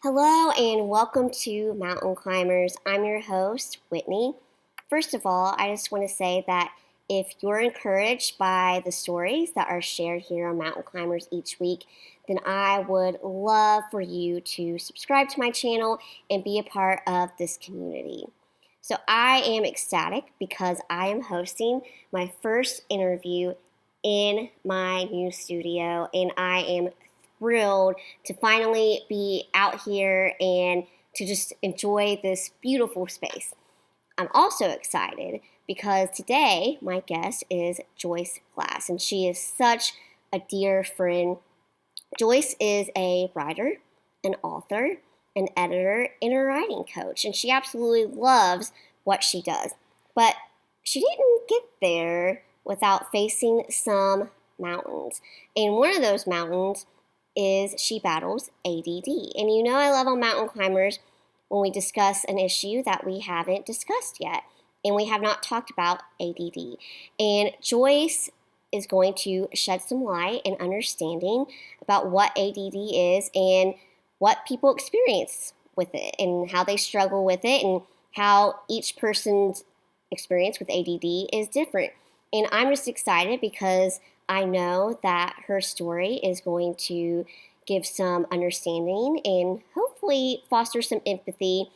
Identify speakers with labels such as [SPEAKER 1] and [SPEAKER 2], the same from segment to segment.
[SPEAKER 1] Hello and welcome to Mountain Climbers. I'm your host, Whitney. First of all, I just want to say that if you're encouraged by the stories that are shared here on Mountain Climbers each week, then I would love for you to subscribe to my channel and be a part of this community. So I am ecstatic because I am hosting my first interview in my new studio, and I am thrilled to finally be out here and to just enjoy this beautiful space. I'm also excited because today my guest is Joyce Glass, and she is such a dear friend. Joyce is a writer, an author, an editor, and a writing coach, and she absolutely loves what she does. But she didn't get there without facing some mountains. And one of those mountains is she battles ADD. And you know I love on Mountain Climbers when we discuss an issue that we haven't discussed yet. And we have not talked about ADD. And Joyce is going to shed some light and understanding about what ADD is and what people experience with it and how they struggle with it and how each person's experience with ADD is different. And I'm just excited because I know that her story is going to give some understanding and hopefully foster some empathy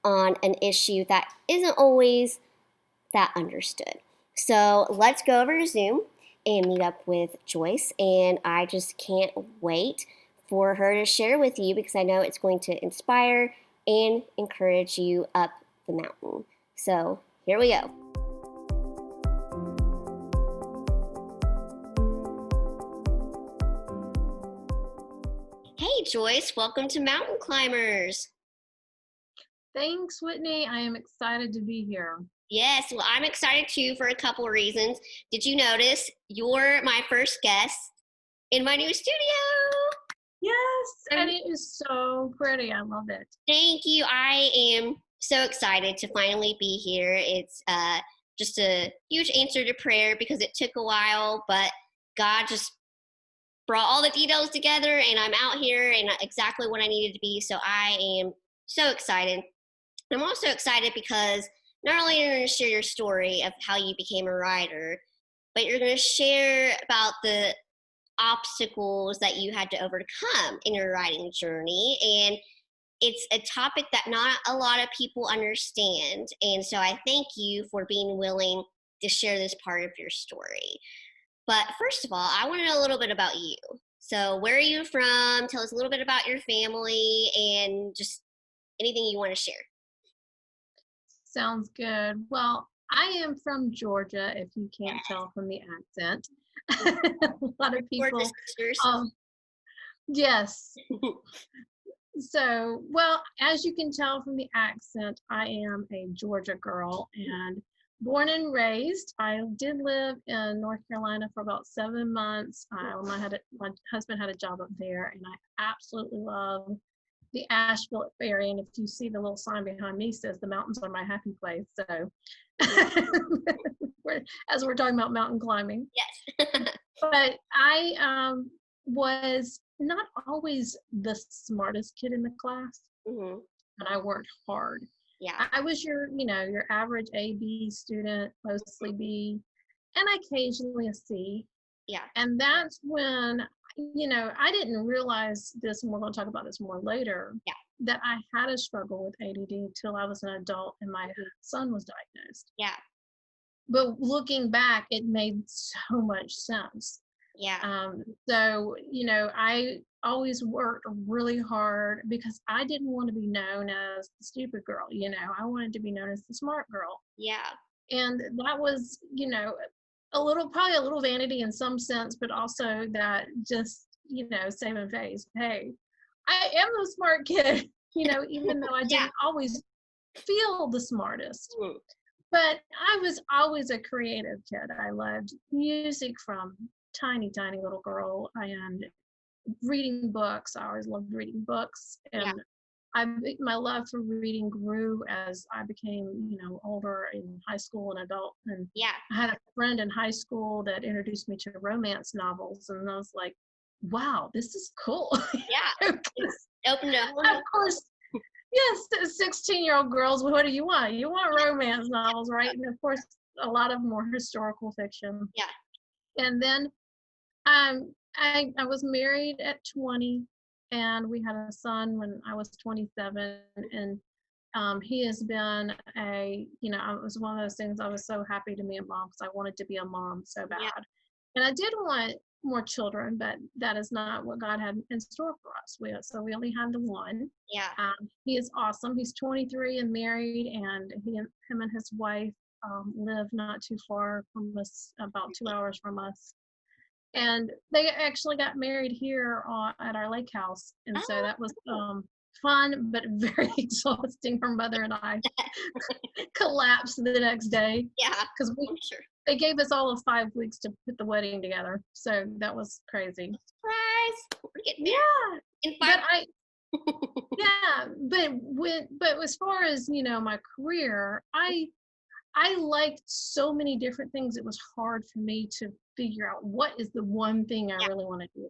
[SPEAKER 1] on an issue that isn't always that understood. So let's go over to Zoom and meet up with Joyce. And I just can't wait for her to share with you because I know it's going to inspire and encourage you up the mountain. So here we go. Hey Joyce, welcome to Mountain Climbers.
[SPEAKER 2] Thanks, Whitney. I am excited to be here.
[SPEAKER 1] Yes, well, I'm excited too for a couple of reasons. Did you notice you're my first guest in my new studio?
[SPEAKER 2] Yes, and it is so pretty. I love it.
[SPEAKER 1] Thank you. I am so excited to finally be here. It's just a huge answer to prayer because it took a while, but God just brought all the details together and I'm out here and exactly what I needed to be. So I am so excited. I'm also excited because not only are you going to share your story of how you became a writer, but you're going to share about the obstacles that you had to overcome in your writing journey. And it's a topic that not a lot of people understand. And so I thank you for being willing to share this part of your story. But first of all, I want to know a little bit about you. So where are you from? Tell us a little bit about your family and just anything you want to share.
[SPEAKER 2] Sounds good. Well, I am from Georgia, if you can't tell from the accent. A lot of people. Yes. So, well, as you can tell from the accent, I am a Georgia girl and born and raised. I did live in North Carolina for about 7 months. My husband had a job up there, and I absolutely love the Asheville area. And if you see the little sign behind me says the mountains are my happy place. So as we're talking about mountain climbing.
[SPEAKER 1] Yes.
[SPEAKER 2] But I was not always the smartest kid in the class, but I worked hard.
[SPEAKER 1] Yeah.
[SPEAKER 2] I was your average A, B student, mostly B, and occasionally a C.
[SPEAKER 1] Yeah.
[SPEAKER 2] And that's when, I didn't realize this, and we're going to talk about this more later, that I had a struggle with ADD till I was an adult and my son was diagnosed.
[SPEAKER 1] Yeah.
[SPEAKER 2] But looking back, it made so much sense.
[SPEAKER 1] Yeah.
[SPEAKER 2] So, I always worked really hard because I didn't want to be known as the stupid girl. I wanted to be known as the smart girl.
[SPEAKER 1] Yeah.
[SPEAKER 2] And that was, probably a little vanity in some sense, but also that just, saving face. Hey, I am the smart kid, even though I didn't always feel the smartest. But I was always a creative kid. I loved music from tiny little girl and reading books. I always loved reading books, and my love for reading grew as I became older in high school and adult. And I had a friend in high school that introduced me to romance novels, and I was like, wow, this is cool.
[SPEAKER 1] Yeah. It opened no,
[SPEAKER 2] Of course, yes, 16-year-old girls, what do you want? You want romance novels, right? And of course, a lot of more historical fiction.
[SPEAKER 1] Yeah.
[SPEAKER 2] And then I was married at 20, and we had a son when I was 27, and he has been it was one of those things. I was so happy to be a mom because I wanted to be a mom so
[SPEAKER 1] Yeah.
[SPEAKER 2] bad. And I did want more children, but that is not what God had in store for us. So we only had the one.
[SPEAKER 1] Yeah.
[SPEAKER 2] He is awesome. He's 23 and married, and him and his wife live not too far from us, about 2 hours from us. And they actually got married here at our lake house, and so that was fun but very exhausting. Her mother and I collapsed the next day
[SPEAKER 1] Yeah.
[SPEAKER 2] because
[SPEAKER 1] I'm sure.
[SPEAKER 2] they gave us all of 5 weeks to put the wedding together, so that was crazy.
[SPEAKER 1] Surprise! We're getting there.
[SPEAKER 2] Yeah,
[SPEAKER 1] In 5
[SPEAKER 2] but as far as my career, I liked so many different things. It was hard for me to figure out what is the one thing I
[SPEAKER 1] Yeah.
[SPEAKER 2] really want to do.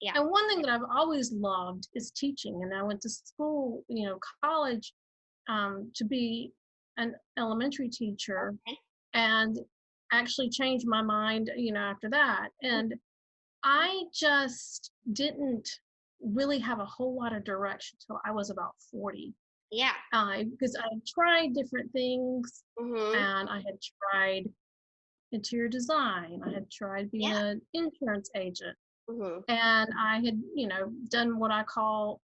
[SPEAKER 1] Yeah.
[SPEAKER 2] And one thing that I've always loved is teaching. And I went to school, college, to be an elementary teacher,
[SPEAKER 1] Okay.
[SPEAKER 2] and actually changed my mind, after that. And I just didn't really have a whole lot of direction till I was about 40.
[SPEAKER 1] Yeah.
[SPEAKER 2] Because I had tried different things,
[SPEAKER 1] Mm-hmm.
[SPEAKER 2] and I had tried interior design. I had tried being
[SPEAKER 1] Yeah.
[SPEAKER 2] an insurance agent,
[SPEAKER 1] Mm-hmm.
[SPEAKER 2] and I had, done what I call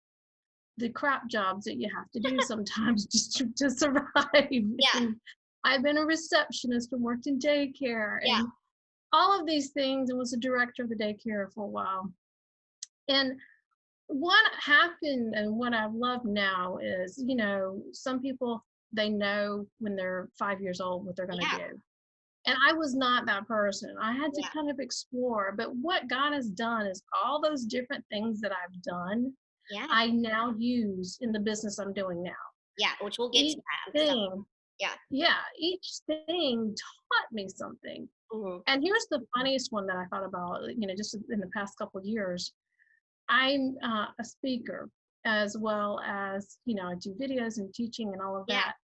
[SPEAKER 2] the crap jobs that you have to do sometimes just to survive.
[SPEAKER 1] Yeah.
[SPEAKER 2] And I've been a receptionist and worked in daycare
[SPEAKER 1] Yeah.
[SPEAKER 2] and all of these things, and was a director of the daycare for a while. And what happened and what I love now is, some people, they know when they're 5 years old what they're going to
[SPEAKER 1] Yeah.
[SPEAKER 2] do. And I was not that person. I had to
[SPEAKER 1] Yeah.
[SPEAKER 2] kind of explore. But what God has done is all those different things that I've done,
[SPEAKER 1] Yeah.
[SPEAKER 2] I now use in the business I'm doing now.
[SPEAKER 1] Yeah. Which we'll get
[SPEAKER 2] Each
[SPEAKER 1] to that.
[SPEAKER 2] thing,
[SPEAKER 1] Yeah.
[SPEAKER 2] each thing taught me something.
[SPEAKER 1] Mm-hmm.
[SPEAKER 2] And here's the funniest one that I thought about, just in the past couple of years. I'm a speaker, as well as, I do videos and teaching and all of
[SPEAKER 1] Yeah.
[SPEAKER 2] that.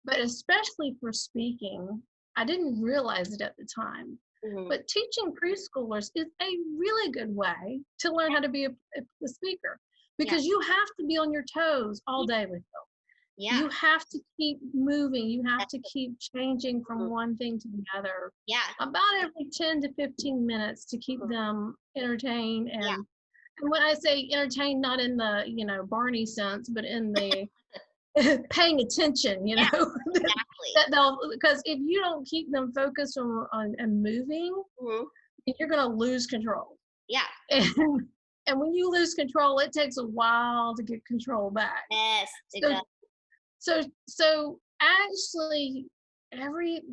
[SPEAKER 2] But especially for speaking, I didn't realize it at the time.
[SPEAKER 1] Mm-hmm.
[SPEAKER 2] But teaching preschoolers is a really good way to learn how to be a speaker, because you have to be on your toes all day with them.
[SPEAKER 1] Yeah.
[SPEAKER 2] You have to keep moving. You have
[SPEAKER 1] That's
[SPEAKER 2] to keep changing from
[SPEAKER 1] Mhm.
[SPEAKER 2] one thing to the other
[SPEAKER 1] Yeah.
[SPEAKER 2] about every 10 to 15 minutes to keep
[SPEAKER 1] Mhm.
[SPEAKER 2] them entertained.
[SPEAKER 1] Yeah.
[SPEAKER 2] And when I say entertained, not in the, Barney sense, but in the paying attention,
[SPEAKER 1] Yeah. Exactly.
[SPEAKER 2] that because if you don't keep them focused on and moving,
[SPEAKER 1] Mm-hmm.
[SPEAKER 2] you're going to lose control.
[SPEAKER 1] Yeah.
[SPEAKER 2] And when you lose control, it takes a while to get control back.
[SPEAKER 1] Yes. It
[SPEAKER 2] So
[SPEAKER 1] does.
[SPEAKER 2] so actually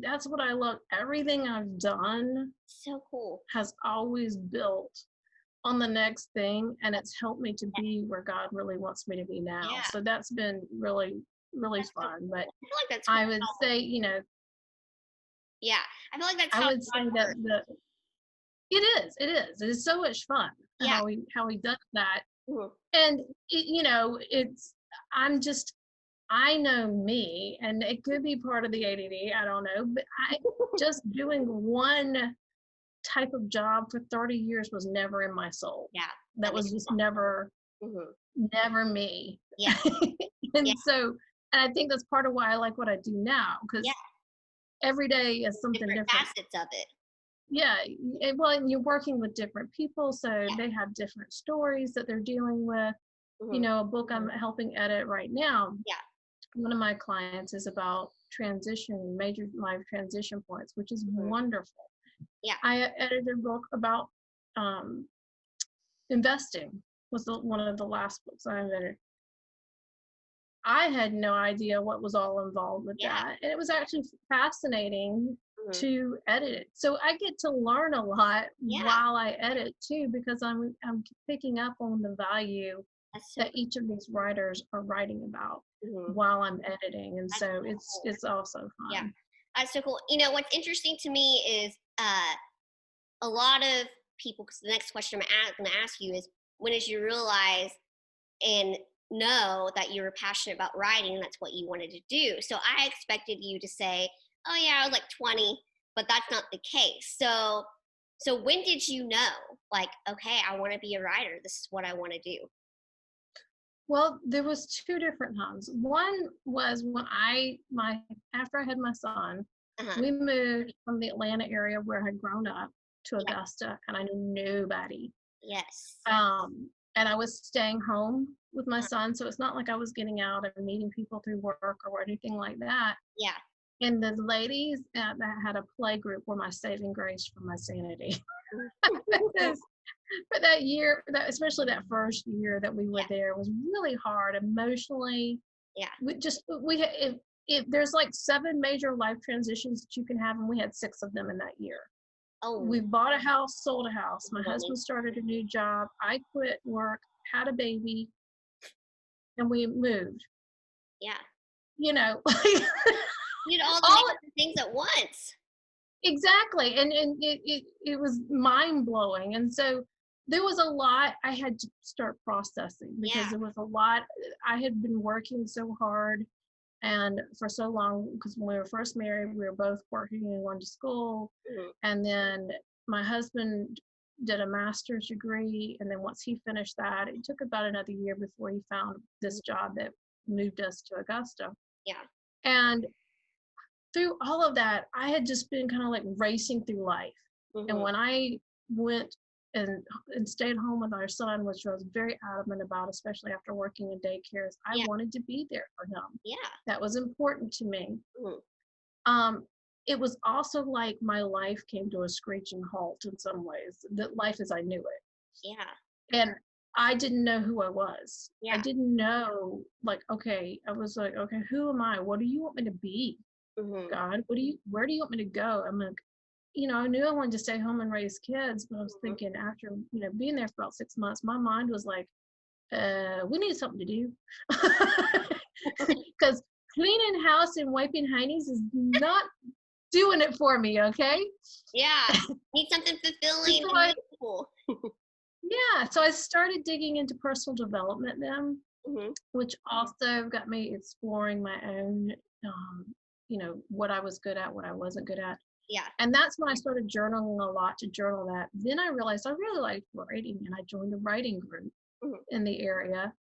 [SPEAKER 2] that's what I love. Everything I've done
[SPEAKER 1] So cool.
[SPEAKER 2] has always built on the next thing, and it's helped me to be where God really wants me to be now.
[SPEAKER 1] Yeah.
[SPEAKER 2] So that's been really, really
[SPEAKER 1] That's so
[SPEAKER 2] fun.
[SPEAKER 1] cool.
[SPEAKER 2] But
[SPEAKER 1] I feel like that's
[SPEAKER 2] I would say,
[SPEAKER 1] yeah. I feel like that's
[SPEAKER 2] I
[SPEAKER 1] how
[SPEAKER 2] would say
[SPEAKER 1] God
[SPEAKER 2] that
[SPEAKER 1] works.
[SPEAKER 2] it is so much fun
[SPEAKER 1] Yeah.
[SPEAKER 2] how he does that.
[SPEAKER 1] Mhm.
[SPEAKER 2] And I know me, and it could be part of the ADD, I don't know, but I just doing one type of job for 30 years was never in my soul.
[SPEAKER 1] Yeah.
[SPEAKER 2] That was just never
[SPEAKER 1] Mm-hmm.
[SPEAKER 2] me.
[SPEAKER 1] Yeah.
[SPEAKER 2] And
[SPEAKER 1] Yeah.
[SPEAKER 2] so, and I think that's part of why I like what I do now, because
[SPEAKER 1] Yeah.
[SPEAKER 2] every day is something
[SPEAKER 1] Different
[SPEAKER 2] different.
[SPEAKER 1] facets of it.
[SPEAKER 2] Yeah, well, and you're working with different people, so
[SPEAKER 1] Yeah.
[SPEAKER 2] they have different stories that they're dealing with.
[SPEAKER 1] Mm-hmm.
[SPEAKER 2] A book I'm helping edit right now,
[SPEAKER 1] Yeah.
[SPEAKER 2] one of my clients is about major life transition points, which is
[SPEAKER 1] Mhm.
[SPEAKER 2] wonderful.
[SPEAKER 1] Yeah.
[SPEAKER 2] I edited a book about investing, was one of the last books I edited. I had no idea what was all involved with
[SPEAKER 1] Yeah.
[SPEAKER 2] that. And it was actually fascinating
[SPEAKER 1] Mhm.
[SPEAKER 2] to edit it. So I get to learn a lot
[SPEAKER 1] Yeah.
[SPEAKER 2] while I edit too, because I'm picking up on the value
[SPEAKER 1] That's so
[SPEAKER 2] that each of these writers are writing about
[SPEAKER 1] Mhm.
[SPEAKER 2] while I'm editing. And
[SPEAKER 1] That's
[SPEAKER 2] so
[SPEAKER 1] so cool.
[SPEAKER 2] it's also fun.
[SPEAKER 1] Yeah. That's so cool. What's interesting to me is a lot of people, because the next question I'm going to ask you is, when did you realize and know that you were passionate about writing and that's what you wanted to do. So I expected you to say, "Oh yeah, I was like 20," but that's not the case. So when did you know, like, okay, I want to be a writer. This is what I want to do.
[SPEAKER 2] Well, there was two different times. One was when my after I had my son,
[SPEAKER 1] Uh-huh.
[SPEAKER 2] we moved from the Atlanta area where I had grown up to
[SPEAKER 1] Yeah.
[SPEAKER 2] Augusta, and I knew nobody.
[SPEAKER 1] Yes.
[SPEAKER 2] And I was staying home with my
[SPEAKER 1] Uh-huh.
[SPEAKER 2] son, so it's not like I was getting out and meeting people through work or anything like that.
[SPEAKER 1] Yeah.
[SPEAKER 2] And the ladies that had a play group were my saving grace for my sanity. Because for that year, that especially that first year that we were
[SPEAKER 1] Yeah.
[SPEAKER 2] there was really hard emotionally.
[SPEAKER 1] Yeah.
[SPEAKER 2] There's like 7 major life transitions that you can have, and we had 6 of them in that year.
[SPEAKER 1] Oh,
[SPEAKER 2] We bought a house, sold a house. My
[SPEAKER 1] really?
[SPEAKER 2] husband started a new job. I quit work, had a baby, and we moved.
[SPEAKER 1] Yeah.
[SPEAKER 2] You know,
[SPEAKER 1] You did all the
[SPEAKER 2] all
[SPEAKER 1] negative things at once.
[SPEAKER 2] exactly, and it was mind blowing. And so there was a lot I had to start processing
[SPEAKER 1] Yeah.
[SPEAKER 2] because there was a lot. I had been working so hard and for so long because when we were first married, we were both working and going to school,
[SPEAKER 1] Mhm.
[SPEAKER 2] and then my husband did a master's degree, and then once he finished that, it took about another year before he found this job that moved us to Augusta.
[SPEAKER 1] Yeah.
[SPEAKER 2] And through all of that, I had just been kind of like racing through life. And
[SPEAKER 1] Mhm.
[SPEAKER 2] when I went and stayed home with our son, which I was very adamant about, especially after working in daycares, I
[SPEAKER 1] Yeah.
[SPEAKER 2] wanted to be there for him.
[SPEAKER 1] Yeah.
[SPEAKER 2] That was important to me.
[SPEAKER 1] Mhm.
[SPEAKER 2] Um, it was also like my life came to a screeching halt in some ways, that life as I knew it.
[SPEAKER 1] Yeah.
[SPEAKER 2] And I didn't know who I was. I
[SPEAKER 1] Yeah.
[SPEAKER 2] didn't know, like, okay, I was like, okay, who am I? What do you want me to be?
[SPEAKER 1] Mhm.
[SPEAKER 2] God, where do you want me to go? I'm like, I knew I wanted to stay home and raise kids, but I was
[SPEAKER 1] Mhm.
[SPEAKER 2] thinking after, being there for about 6 months, my mind was like, we need something to do. Because cleaning house and wiping heinies is not doing it for me, okay?
[SPEAKER 1] Yeah. Need something
[SPEAKER 2] And
[SPEAKER 1] fulfilling
[SPEAKER 2] so
[SPEAKER 1] and meaningful.
[SPEAKER 2] yeah, so I started digging into personal development then,
[SPEAKER 1] Mhm.
[SPEAKER 2] which also got me exploring my own, what I was good at, what I wasn't good at.
[SPEAKER 1] Yeah.
[SPEAKER 2] And that's when I started journaling a lot to journal that. Then I realized I really liked writing, and I joined a writing group
[SPEAKER 1] Mhm.
[SPEAKER 2] in the area.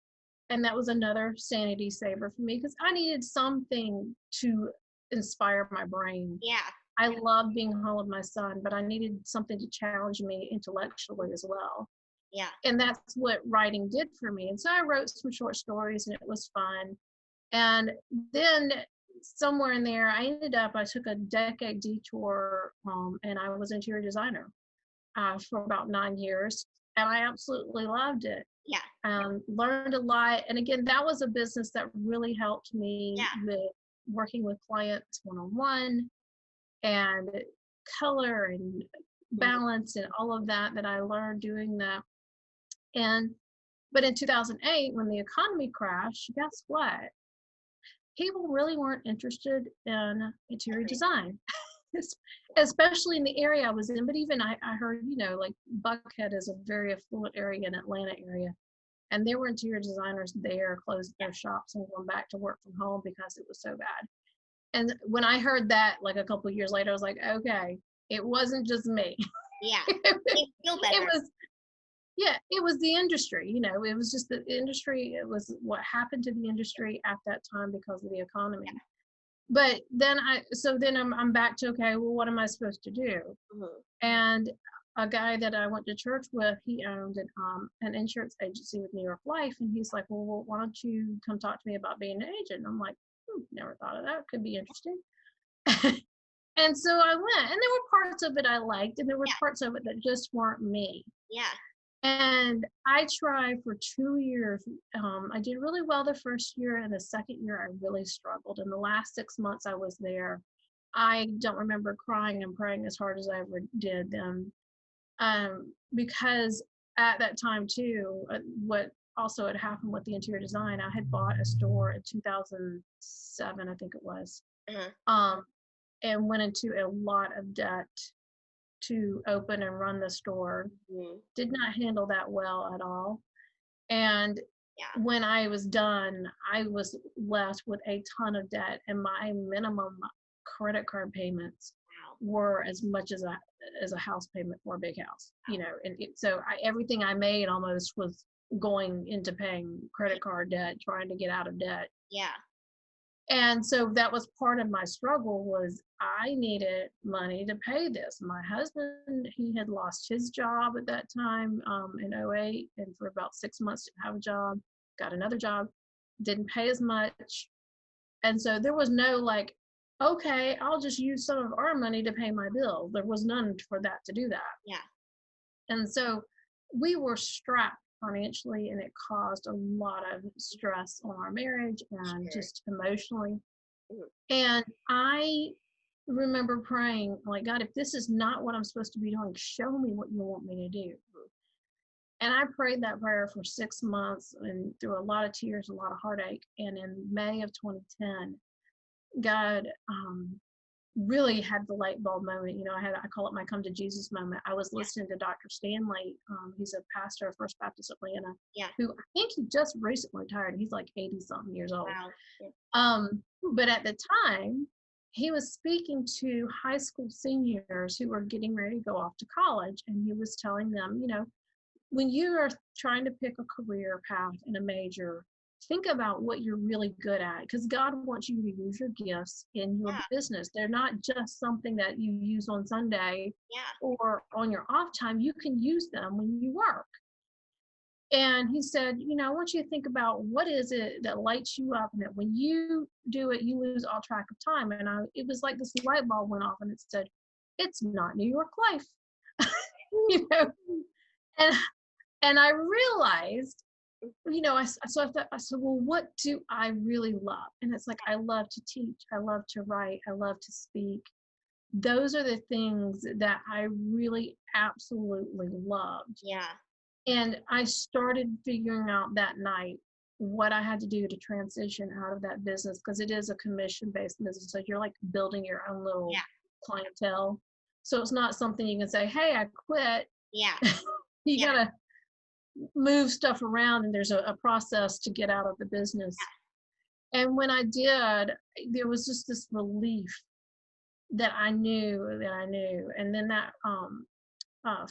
[SPEAKER 2] And that was another sanity saver for me because I needed something to inspire my brain.
[SPEAKER 1] Yeah.
[SPEAKER 2] I loved being home with my son, but I needed something to challenge me intellectually as well.
[SPEAKER 1] Yeah.
[SPEAKER 2] And that's what writing did for me. And so I wrote some short stories, and it was fun. And then somewhere in there, I took a decade detour, and I was interior designer for about 9 years. And I absolutely loved it.
[SPEAKER 1] Yeah.
[SPEAKER 2] Learned a lot. And again, that was a business that really helped me
[SPEAKER 1] Yeah.
[SPEAKER 2] with working with clients one on one and color and
[SPEAKER 1] Mhm.
[SPEAKER 2] balance and all of that I learned doing that. And but in 2008, when the economy crashed, guess what? People really weren't interested in interior
[SPEAKER 1] Agree.
[SPEAKER 2] design, especially in the area I was in. But even I heard, like Buckhead is a very affluent area in Atlanta area. And there were interior designers there closing
[SPEAKER 1] Yeah.
[SPEAKER 2] their shops and going back to work from home because it was so bad. And when I heard that, like a couple of years later, I was like, okay, it wasn't just me.
[SPEAKER 1] Yeah.
[SPEAKER 2] it
[SPEAKER 1] Make you feel better.
[SPEAKER 2] was, yeah, it was the industry. It was just the industry. It was what happened to the industry at that time because of the economy. But then I'm back to, okay, well, what am I supposed to do?
[SPEAKER 1] Mhm.
[SPEAKER 2] And a guy that I went to church with, he owned an insurance agency with New York Life, and he's like, well, why don't you come talk to me about being an agent? And I'm like, never thought of that. Could be interesting. And so I went, and there were parts of it I liked, and there were
[SPEAKER 1] Yeah.
[SPEAKER 2] parts of it that just weren't me.
[SPEAKER 1] Yeah.
[SPEAKER 2] And I tried for 2 years. I did really well the first year, and the second year I really struggled. In the last 6 months I was there, I don't remember crying and praying as hard as I ever did then. Because at that time too, what also had happened with the interior design, I had bought a store in 2007, I think it was,
[SPEAKER 1] Uh-huh.
[SPEAKER 2] um, and went into a lot of debt to open and run the store.
[SPEAKER 1] Mhm.
[SPEAKER 2] Did not handle that well at all. And
[SPEAKER 1] Yeah.
[SPEAKER 2] when I was done, I was left with a ton of debt, and my minimum credit card payments
[SPEAKER 1] Wow.
[SPEAKER 2] were as much as a house payment for a big house, and so everything I made almost was going into paying credit card debt, trying to get out of debt.
[SPEAKER 1] Yeah.
[SPEAKER 2] And so that was part of my struggle, was I needed money to pay this. My husband, he had lost his job at that time, in '08, and for about 6 months didn't have a job, got another job, didn't pay as much. And so there was no like, okay, I'll just use some of our money to pay my bills. There was none for that to do that.
[SPEAKER 1] Yeah.
[SPEAKER 2] And so we were strapped financially, and it caused a lot of stress on our marriage and
[SPEAKER 1] Sure.
[SPEAKER 2] just emotionally.
[SPEAKER 1] Mhm.
[SPEAKER 2] And I remember praying, like, God, if this is not what I'm supposed to be doing, show me what you want me to do. And I prayed that prayer for 6 months and through a lot of tears, a lot of heartache. And in May of 2010, God really had the light bulb moment. I call it my come to Jesus moment. I was
[SPEAKER 1] Yeah.
[SPEAKER 2] listening to Dr. Stanley. He's a pastor of First Baptist Atlanta,
[SPEAKER 1] Yeah.
[SPEAKER 2] who I think he just recently retired. He's like 80 something years old.
[SPEAKER 1] Wow. Yeah.
[SPEAKER 2] But at the time, he was speaking to high school seniors who were getting ready to go off to college. And he was telling them, when you are trying to pick a career path in a major, think about what you're really good at, because God wants you to use your gifts in your
[SPEAKER 1] Yeah.
[SPEAKER 2] business. They're not just something that you use on Sunday
[SPEAKER 1] Yeah.
[SPEAKER 2] or on your off time. You can use them when you work. And he said, I want you to think about what is it that lights you up, and that when you do it, you lose all track of time. And it was like this light bulb went off, and it said, it's not New York life. you know, and and I realized, I said, well, what do I really love? And it's like, I love to teach, I love to write, I love to speak. Those are the things that I really absolutely loved.
[SPEAKER 1] Yeah.
[SPEAKER 2] And I started figuring out that night what I had to do to transition out of that business, because it is a commission-based business. So you're like building your own little
[SPEAKER 1] Yeah.
[SPEAKER 2] clientele. So it's not something you can say, hey, I quit.
[SPEAKER 1] Yeah.
[SPEAKER 2] You
[SPEAKER 1] Yeah.
[SPEAKER 2] gotta move stuff around, and there's a process to get out of the business. And when I did, there was just this relief that I knew that I knew. And then that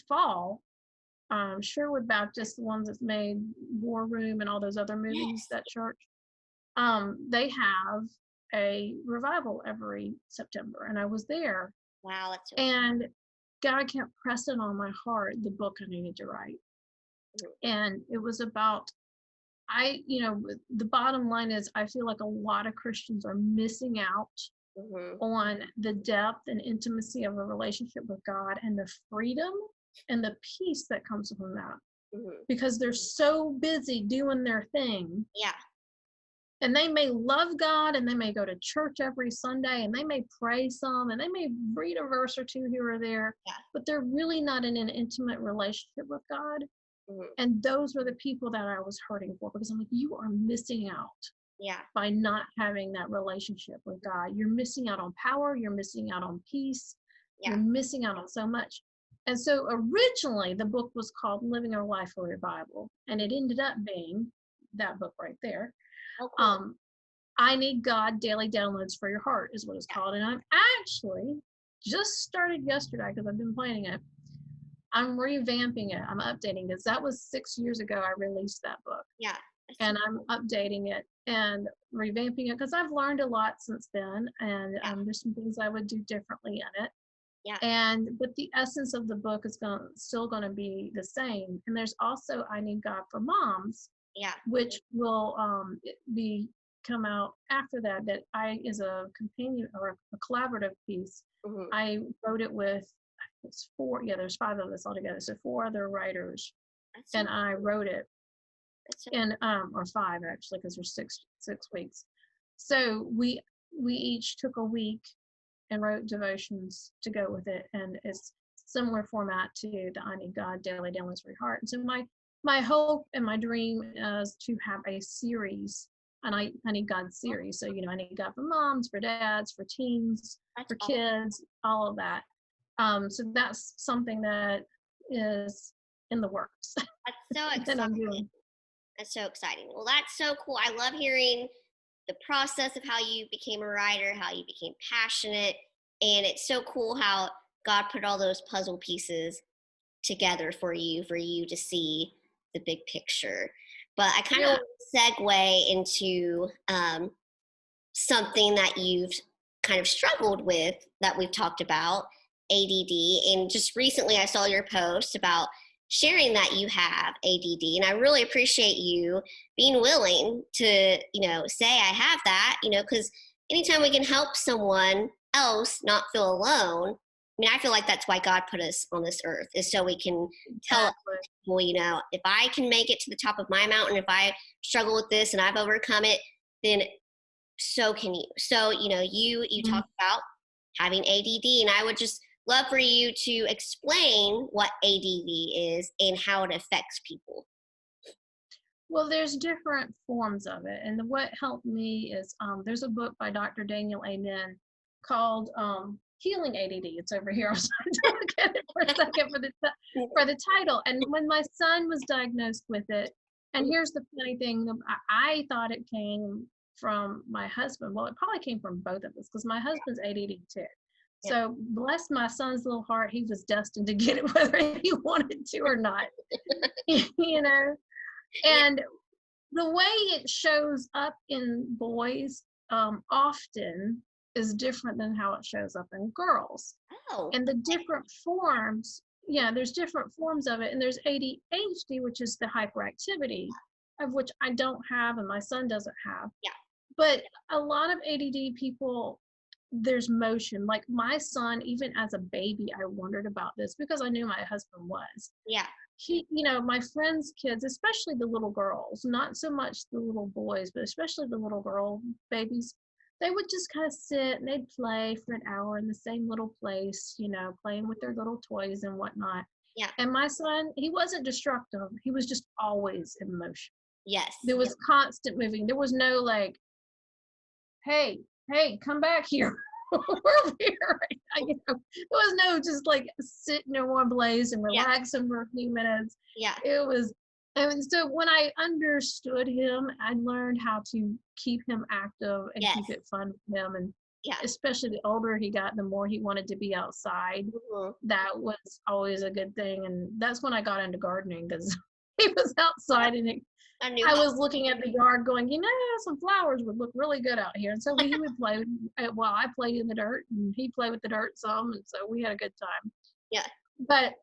[SPEAKER 2] fall, Sherwood Baptist, the ones that made War Room and all those other movies,
[SPEAKER 1] Yes.
[SPEAKER 2] that church, they have a revival every September, and I was there.
[SPEAKER 1] Wow. That's so
[SPEAKER 2] And God kept pressing on my heart the book I needed to write.
[SPEAKER 1] cool.
[SPEAKER 2] And it was about, the bottom line is, I feel like a lot of Christians are missing out on the depth and intimacy of a relationship with God, and the freedom and the peace that comes from that, because they're so busy doing their thing.
[SPEAKER 1] Yeah.
[SPEAKER 2] And they may love God, and they may go to church every Sunday, and they may pray some, and they may read a verse or two here or there,
[SPEAKER 1] Yeah.
[SPEAKER 2] but they're really not in an intimate relationship with God. And those were the people that I was hurting for, because I'm like, you are missing out.
[SPEAKER 1] Yeah.
[SPEAKER 2] By not having that relationship with God. You're missing out on power, you're missing out on peace,
[SPEAKER 1] Yeah.
[SPEAKER 2] you're missing out on so much. And so originally the book was called Living Our Life for Revival, and it ended up being that book right there.
[SPEAKER 1] Oh, cool.
[SPEAKER 2] I Need God Daily Downloads for Your Heart is what it's called. And I'm actually just started yesterday, because I've been planning it. I'm revamping it. I'm updating this. That was 6 years ago I released that book.
[SPEAKER 1] Yeah.
[SPEAKER 2] And I'm updating it and revamping it, because I've learned a lot since then, and there's some things I would do differently in it.
[SPEAKER 1] Yeah.
[SPEAKER 2] But the essence of the book is still going to be the same. And there's also I Need God for Moms,
[SPEAKER 1] Yeah.
[SPEAKER 2] which will come out after that. That is a companion or a collaborative piece. I wrote it with, it's four. Yeah, there's 5 of us all together, so 4 other writers, and I wrote it. And or 5 actually, because there's 6 weeks. So we each took a week and wrote devotions to go with it, and it's similar format to the I Need God Daily Downloads for Your Heart. And so my hope and my dream is to have a series, and I Need God series. So I Need God for moms, for dads, for teens, for kids, all of that. So that's something that is in the works.
[SPEAKER 1] That's so
[SPEAKER 2] that I'm
[SPEAKER 1] exciting.
[SPEAKER 2] doing.
[SPEAKER 1] That's so exciting. Well, that's so cool. I love hearing the process of how you became a writer, how you became passionate, and it's so cool how God put all those puzzle pieces together for you to see the big picture. But I kind of
[SPEAKER 2] Yeah.
[SPEAKER 1] want to segue into something that you've kind of struggled with that we've talked about, ADD. And just recently, I saw your post about sharing that you have ADD, and I really appreciate you being willing to, say I have that, because anytime we can help someone else not feel alone. I mean, I feel like that's why God put us on this earth, is so we can tell
[SPEAKER 2] Exactly.
[SPEAKER 1] people, if I can make it to the top of my mountain, if I struggle with this and I've overcome it, then so can you. So, you
[SPEAKER 2] Mhm.
[SPEAKER 1] talked about having ADD, and I would just love for you to explain what ADD is and how it affects people.
[SPEAKER 2] Well, there's different forms of it, and what helped me is there's a book by Dr. Daniel Amen called Healing ADD. It's over here. I was trying to look at it for a second for the title. And when my son was diagnosed with it, and here's the funny thing: I thought it came from my husband. Well, it probably came from both of us because my husband's ADD too.
[SPEAKER 1] Yeah.
[SPEAKER 2] So bless my son's little heart, he was destined to get it whether he wanted to or not. you know
[SPEAKER 1] Yeah.
[SPEAKER 2] and the way it shows up in boys often is different than how it shows up in girls.
[SPEAKER 1] Oh.
[SPEAKER 2] And the different forms, yeah, there's different forms of it. And there's ADHD, which is the hyperactivity, of which I don't have and my son doesn't have.
[SPEAKER 1] Yeah.
[SPEAKER 2] But a lot of ADD people, there's motion. Like my son, even as a baby, I wondered about this because I knew my husband was
[SPEAKER 1] Yeah.
[SPEAKER 2] my friends' kids, especially the little girls, not so much the little boys, but especially the little girl babies, they would just kind of sit and they'd play for an hour in the same little place, playing with their little toys and whatnot.
[SPEAKER 1] Yeah.
[SPEAKER 2] And my son, he wasn't destructive. He was just always in motion.
[SPEAKER 1] Yes.
[SPEAKER 2] There was constant moving. There was no like, hey, come back here. We're over here right now. There was no just like sitting in one place and
[SPEAKER 1] Yeah.
[SPEAKER 2] relaxing for a few minutes.
[SPEAKER 1] Yeah.
[SPEAKER 2] It was, and so when I understood him, I learned how to keep him active and
[SPEAKER 1] Yes.
[SPEAKER 2] keep it fun for him. And
[SPEAKER 1] Yeah.
[SPEAKER 2] especially the older he got, the more he wanted to be outside.
[SPEAKER 1] Mhm.
[SPEAKER 2] That was always a good thing. And that's when I got into gardening because he was outside and
[SPEAKER 1] A new
[SPEAKER 2] I
[SPEAKER 1] house.
[SPEAKER 2] was looking at the yard going, some flowers would look really good out here. And so he would play, well, I played in the dirt and he played with the dirt some. And so we had a good time.
[SPEAKER 1] Yeah.
[SPEAKER 2] But,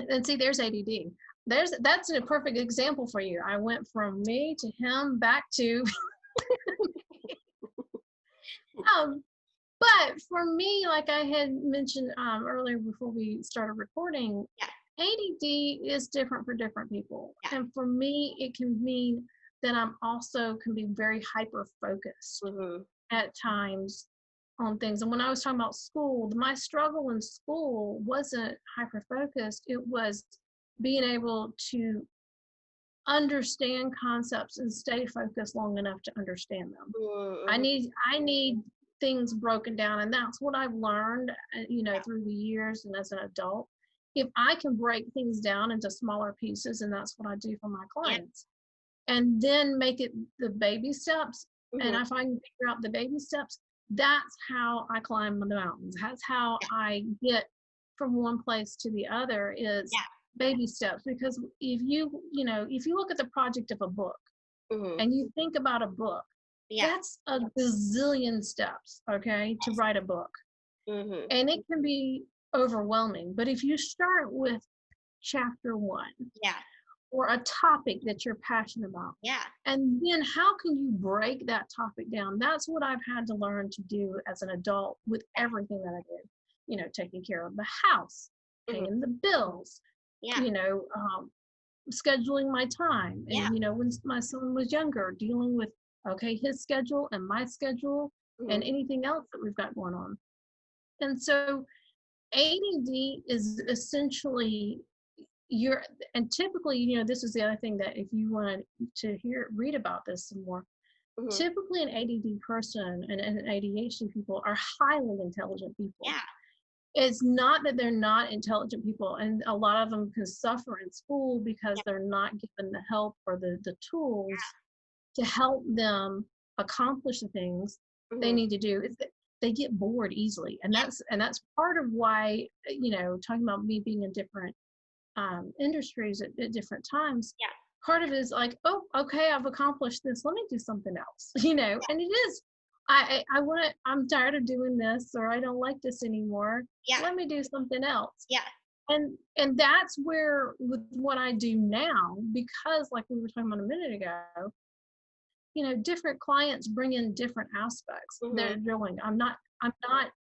[SPEAKER 2] and see, there's ADD. That's a perfect example for you. I went from me to him back to, um, but for me, like I had mentioned earlier before we started recording,
[SPEAKER 1] Yeah.
[SPEAKER 2] ADD is different for different people.
[SPEAKER 1] Yeah.
[SPEAKER 2] And for me, it can mean that I'm also can be very hyper focused
[SPEAKER 1] Mhm.
[SPEAKER 2] at times on things. And when I was talking about school, my struggle in school wasn't hyper focused. It was being able to understand concepts and stay focused long enough to understand them. I
[SPEAKER 1] Mhm.
[SPEAKER 2] need things broken down, and that's what I've learned,
[SPEAKER 1] Yeah.
[SPEAKER 2] through the years and as an adult. If I can break things down into smaller pieces, and that's what I do for my
[SPEAKER 1] Yeah.
[SPEAKER 2] clients, and then make it the baby steps, and
[SPEAKER 1] Mhm.
[SPEAKER 2] if I can figure out the baby steps, that's how I climb the mountains. That's how
[SPEAKER 1] Yeah.
[SPEAKER 2] I get from one place to the other is
[SPEAKER 1] Yeah.
[SPEAKER 2] baby steps. Because if you look at the project of a book
[SPEAKER 1] Mhm.
[SPEAKER 2] and you think about a book,
[SPEAKER 1] Yeah.
[SPEAKER 2] that's a gazillion steps, okay, to
[SPEAKER 1] Yes.
[SPEAKER 2] write a book.
[SPEAKER 1] Mhm.
[SPEAKER 2] And it can be overwhelming. But if you start with chapter one
[SPEAKER 1] Yeah.
[SPEAKER 2] or a topic that you're passionate about,
[SPEAKER 1] Yeah.
[SPEAKER 2] and then how can you break that topic down? That's what I've had to learn to do as an adult with everything that I did. Taking care of the house,
[SPEAKER 1] Mhm.
[SPEAKER 2] paying the bills,
[SPEAKER 1] Yeah.
[SPEAKER 2] you know, scheduling my time.
[SPEAKER 1] Yeah.
[SPEAKER 2] And, when my son was younger, dealing with, okay, his schedule and my schedule and
[SPEAKER 1] Mhm.
[SPEAKER 2] anything else that we've got going on. And so ADD is essentially you're, and typically, this is the other thing that if you wanted to read about this some more,
[SPEAKER 1] Mhm.
[SPEAKER 2] typically an ADD person and ADHD people are highly intelligent people.
[SPEAKER 1] Yeah.
[SPEAKER 2] it's not that they're not intelligent people, and a lot of them can suffer in school because they're not given the help or the tools to help them accomplish the things they
[SPEAKER 1] Mm-hmm.
[SPEAKER 2] need to do. Is that they get bored easily, and that's part of why, talking about me being in different industries at different times.
[SPEAKER 1] Yeah.
[SPEAKER 2] Part of it is like, oh, okay, I've accomplished this. Let me do something else, and it is. I'm tired of doing this, or I don't like this anymore.
[SPEAKER 1] Yeah.
[SPEAKER 2] Let me do something else.
[SPEAKER 1] Yeah.
[SPEAKER 2] And that's where, with what I do now, because like we were talking about a minute ago, different clients bring in different aspects they're
[SPEAKER 1] Mm-hmm.
[SPEAKER 2] doing. I'm not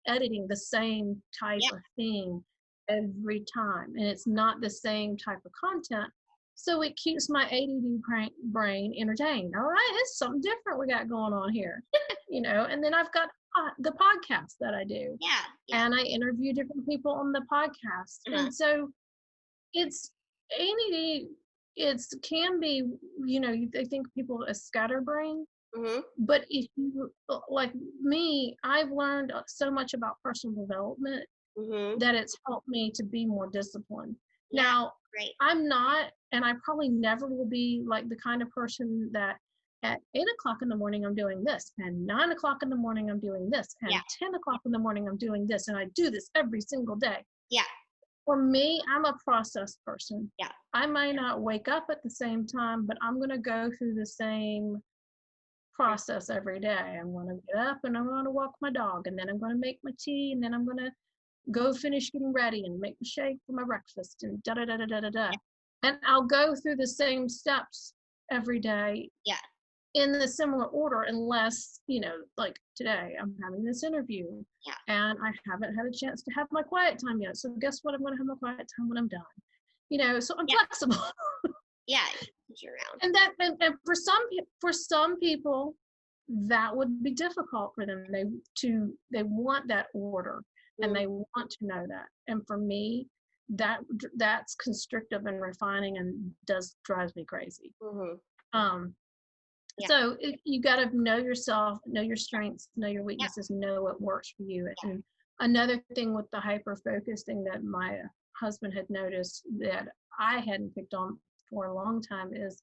[SPEAKER 2] editing the same type
[SPEAKER 1] Yeah.
[SPEAKER 2] of thing every time, and it's not the same type of content. So it keeps my ADD brain entertained. All right, it's something different we got going on here, And then I've got the podcast that I do,
[SPEAKER 1] Yeah. Yeah.
[SPEAKER 2] and I interview different people on the podcast,
[SPEAKER 1] Uh-huh.
[SPEAKER 2] and so it's ADD. It's can be, I think people a scatterbrain,
[SPEAKER 1] Mm-hmm.
[SPEAKER 2] but if you like me, I've learned so much about personal development
[SPEAKER 1] Mm-hmm.
[SPEAKER 2] that it's helped me to be more disciplined.
[SPEAKER 1] Yeah.
[SPEAKER 2] Now,
[SPEAKER 1] Great.
[SPEAKER 2] I'm not, and I probably never will be like the kind of person that at 8 o'clock in the morning I'm doing this, and 9 o'clock in the morning I'm doing this, and
[SPEAKER 1] Yeah.
[SPEAKER 2] 10 o'clock in the morning I'm doing this, and I do this every single day.
[SPEAKER 1] Yeah.
[SPEAKER 2] For me, I'm a process person.
[SPEAKER 1] Yeah.
[SPEAKER 2] I might not wake up at the same time, but I'm going to go through the same process every day. I'm going to get up and I'm going to walk my dog, and then I'm going to make my tea, and then I'm going to go finish getting ready and make the shake for my breakfast, and da da da da da da da.
[SPEAKER 1] Yeah.
[SPEAKER 2] And I'll go through the same steps every day
[SPEAKER 1] Yeah.
[SPEAKER 2] in the similar order, unless, like today I'm having this interview,
[SPEAKER 1] Yeah.
[SPEAKER 2] and I haven't had a chance to have my quiet time yet. So guess what? I'm going to have my quiet time when I'm done. So I'm
[SPEAKER 1] Yeah.
[SPEAKER 2] flexible.
[SPEAKER 1] Yeah. You're around.
[SPEAKER 2] And that, and for some people, that would be difficult for them. They want that order, and they want to know that. And for me, that's constrictive and refining, and drives me crazy.
[SPEAKER 1] Mm-hmm. Yeah.
[SPEAKER 2] So you got to know yourself, know your strengths, know your
[SPEAKER 1] Yeah.
[SPEAKER 2] weaknesses, know what works for you.
[SPEAKER 1] Yeah.
[SPEAKER 2] And another thing with the hyper focus thing that my husband had noticed that I hadn't picked on for a long time is